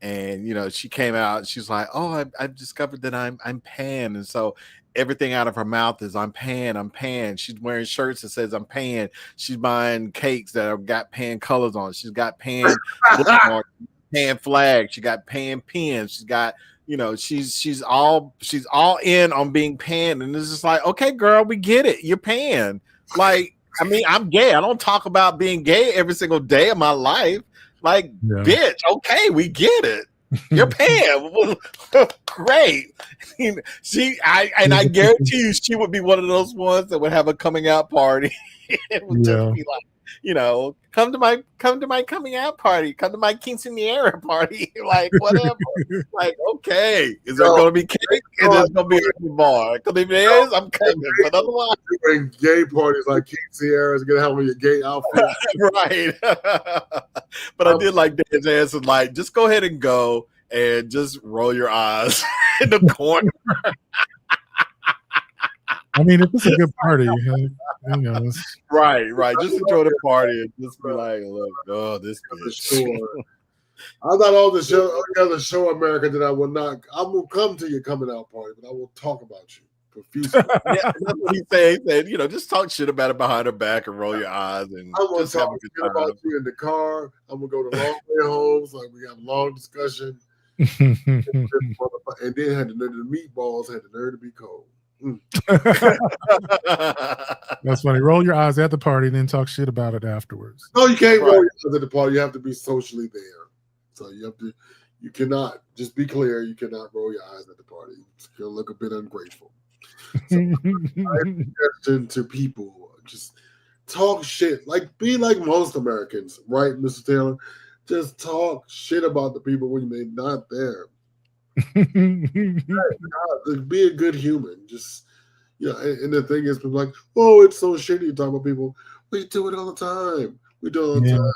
And she came out and she's like, oh, I've discovered that I'm pan. And so everything out of her mouth is I'm pan. She's wearing shirts that says I'm pan. She's buying cakes that have got pan colors on. She's got pan pan flag. She got pan pins. She's got, she's all in on being pan. And it's just like, okay, girl, we get it. You're pan. Like, I mean, I'm gay. I don't talk about being gay every single day of my life. Like, bitch, okay, we get it. You're pan. Great. I guarantee you she would be one of those ones that would have a coming out party. It would just be like, come to my coming out party, come to my quinceañera party, like whatever. Like, okay, is there going to be cake? Is there going to be a bar? Because if there is, I'm coming. But otherwise, doing gay parties like quinceañeras, gonna have on your gay outfit, right? But I did like Dan's answer, like, just go ahead and go and just roll your eyes in the corner. I mean, if it's a good party, right. Just enjoy the party and just be like, look, oh, this bitch. I'm not on the show, other show America that I will not. I will come to your coming out party, but I will talk about you profusely. Yeah, that's what he said. He said, just talk shit about it behind her back and roll your eyes and I'm gonna just have talk a good shit time. about you in the car. I'm gonna go the long way home, so we have a long discussion. And then had the meatballs had the nerve to be cold. That's funny. Roll your eyes at the party, then talk shit about it afterwards. No, you can't roll your eyes at the party. You have to be socially there. So you cannot, just be clear, you cannot roll your eyes at the party. You'll look a bit ungrateful. So my suggestion to people, just talk shit. Like, be like most Americans, right, Mr. Taylor? Just talk shit about the people when they're not there. Be a good human. Just, and the thing is, people like, oh, it's so shitty to talk about people. We do it all the time. We do it all the time.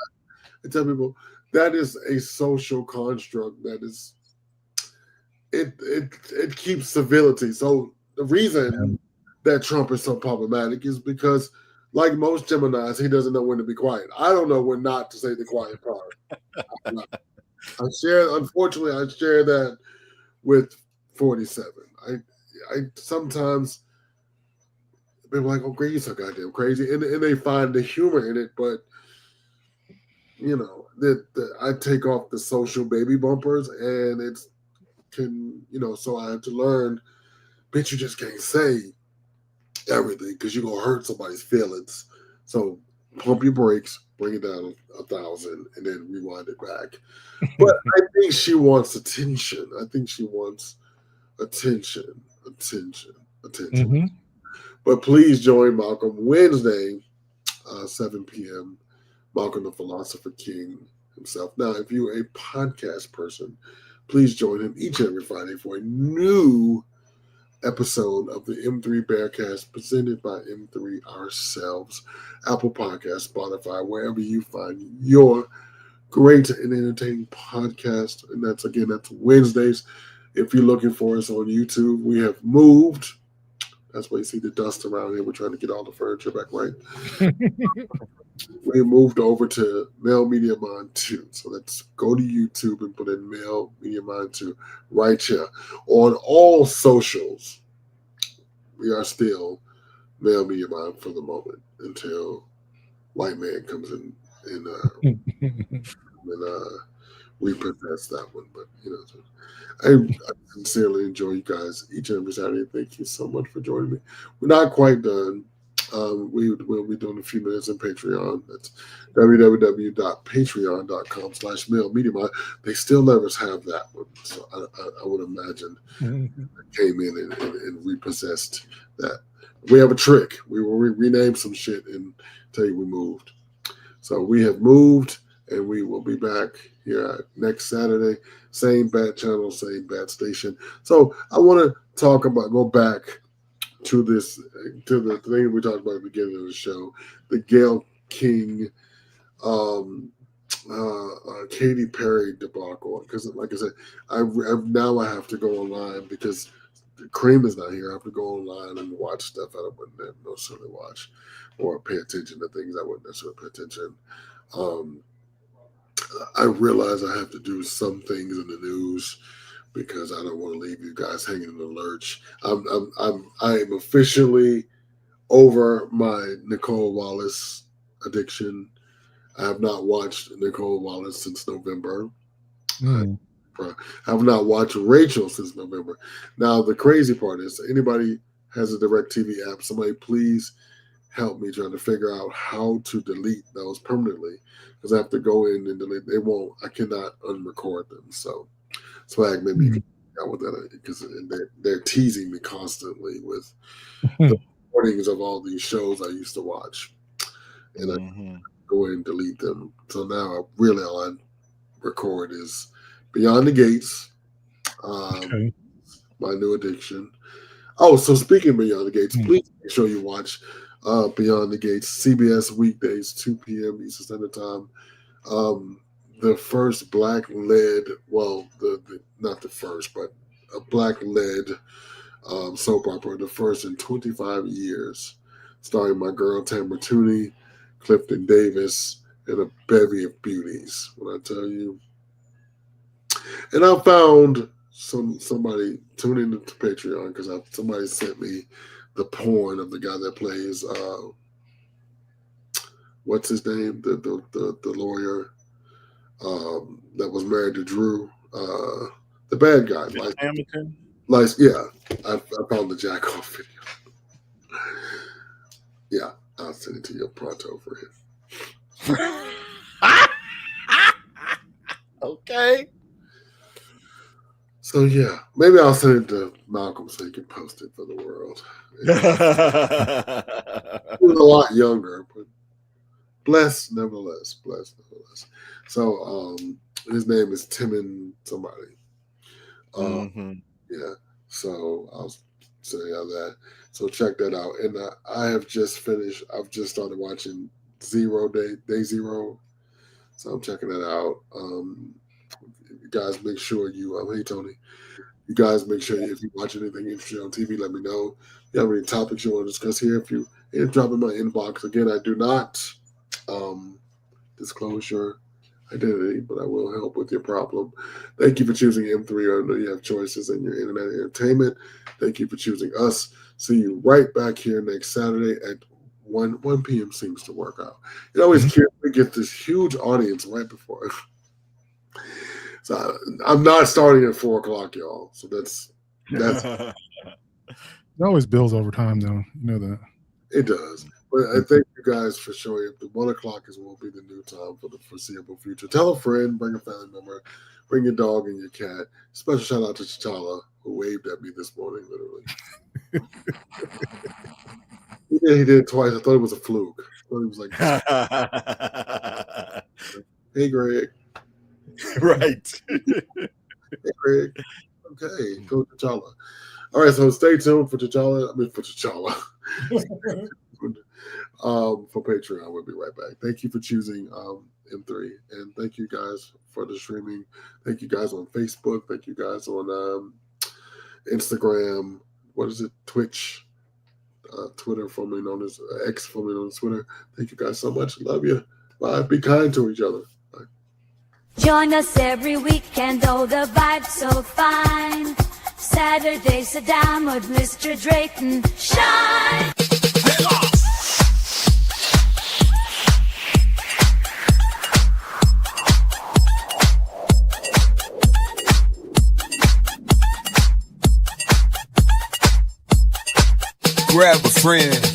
I tell people that is a social construct that is it keeps civility. So the reason that Trump is so problematic is because like most Geminis, he doesn't know when to be quiet. I don't know when not to say the quiet part. Unfortunately, I share that with 47. I sometimes people are like, oh, great, you're so goddamn crazy, and they find the humor in it, but you know, I take off the social baby bumpers, and it's so I have to learn, bitch, you just can't say everything because you're gonna hurt somebody's feelings. So pump your brakes, bring it down 1,000, and then rewind it back. But I think she wants attention. I think she wants attention. Mhm. But please join Malcolm Wednesday, 7 p.m. Malcolm the Philosopher King himself. Now, if you're a podcast person, please join him each and every Friday for a new episode of the M3 Bearcast presented by M3 ourselves, Apple Podcast, Spotify, wherever you find your great and entertaining podcast. And that's Wednesdays. If you're looking for us on YouTube, we have moved. That's why you see the dust around here. We're trying to get all the furniture back right. We moved over to Male Media Mind 2. So let's go to YouTube and put in Male Media Mind 2 right here. On all socials, we are still Male Media Mind for the moment until White Man comes in and repossess that one. But I sincerely enjoy you guys each and every Saturday. Thank you so much for joining me. We're not quite done. We'll be doing a few minutes in Patreon. That's www.patreon.com/mailmediamine. They still let us have that one. So I would imagine came in and repossessed that. We have a trick. We will rename some shit and tell you we moved. So we have moved, and we will be back here next Saturday. Same bat channel, same bat station. So I want to go back to the thing we talked about at the beginning of the show, the Gayle King, Katy Perry debacle. Because, like I said, now I have to go online because Cream is not here. I have to go online and watch stuff I wouldn't necessarily watch or pay attention to things I wouldn't necessarily pay attention. I realize I have to do some things in the news because I don't want to leave you guys hanging in the lurch. I am officially over my Nicole Wallace addiction. I have not watched Nicole Wallace since November. I have not watched Rachel since November. Now, the crazy part is, anybody has a DirecTV app, somebody please help me trying to figure out how to delete those permanently, because I have to go in and delete. I cannot unrecord them. So, Swag, maybe you can help with that, because they're teasing me constantly with the recordings of all these shows I used to watch, and I go in and delete them. So now, really, all I record is Beyond the Gates, my new addiction. Oh, so speaking of Beyond the Gates, please make sure you watch Beyond the Gates, CBS weekdays, 2 p.m. Eastern Standard Time. The first black-led, well, not the first, but a black-led soap opera, the first in 25 years, starring my girl Tamara Tooney, Clifton Davis, and a bevy of beauties. When I tell you, and I found somebody tuning into Patreon because somebody sent me the porn of the guy that plays what's his name, the lawyer that was married to Drew, the bad guy, Hamilton. I found the jack off video. Yeah, I'll send it to you pronto for him. Okay. So yeah, maybe I'll send it to Malcolm so he can post it for the world. He was a lot younger, but blessed nevertheless. So his name is Timon somebody. Yeah. So I'll say that. So check that out. And I have just finished. I've just started watching Day Zero. So I'm checking that out. You guys, make sure you. Hey Tony, You guys make sure if you watch anything interesting on TV, let me know. If you have any topics you want to discuss here, if you drop in my inbox. Again, I do not disclose your identity, but I will help with your problem. Thank you for choosing M3. I know you have choices in your internet entertainment. Thank you for choosing us. See you right back here next Saturday at 1 p.m. seems to work out. It always cute to get this huge audience right before. So I'm not starting at 4 o'clock, y'all. So that's It always builds over time, though. You know that. It does. But I thank you guys for showing up. The 1 o'clock will be the new time for the foreseeable future. Tell a friend, bring a family member, bring your dog and your cat. Special shout out to T'Challa, who waved at me this morning, literally. Yeah, he did twice. I thought it was a fluke. I thought he was like, hey, Greg. Right. Hey, Greg. Okay, go T'Challa. All right, so stay tuned for T'Challa. For T'Challa. For Patreon. We'll be right back. Thank you for choosing M3. And thank you guys for the streaming. Thank you guys on Facebook. Thank you guys on Instagram. What is it? Twitch. Twitter, formerly known as X, formerly known as Twitter. Thank you guys so much. Love you. Bye. Be kind to each other. Bye. Join us every weekend, oh, the vibe's so fine. Saturday, sit down with Mr. Drayton. Shine! Grab a friend.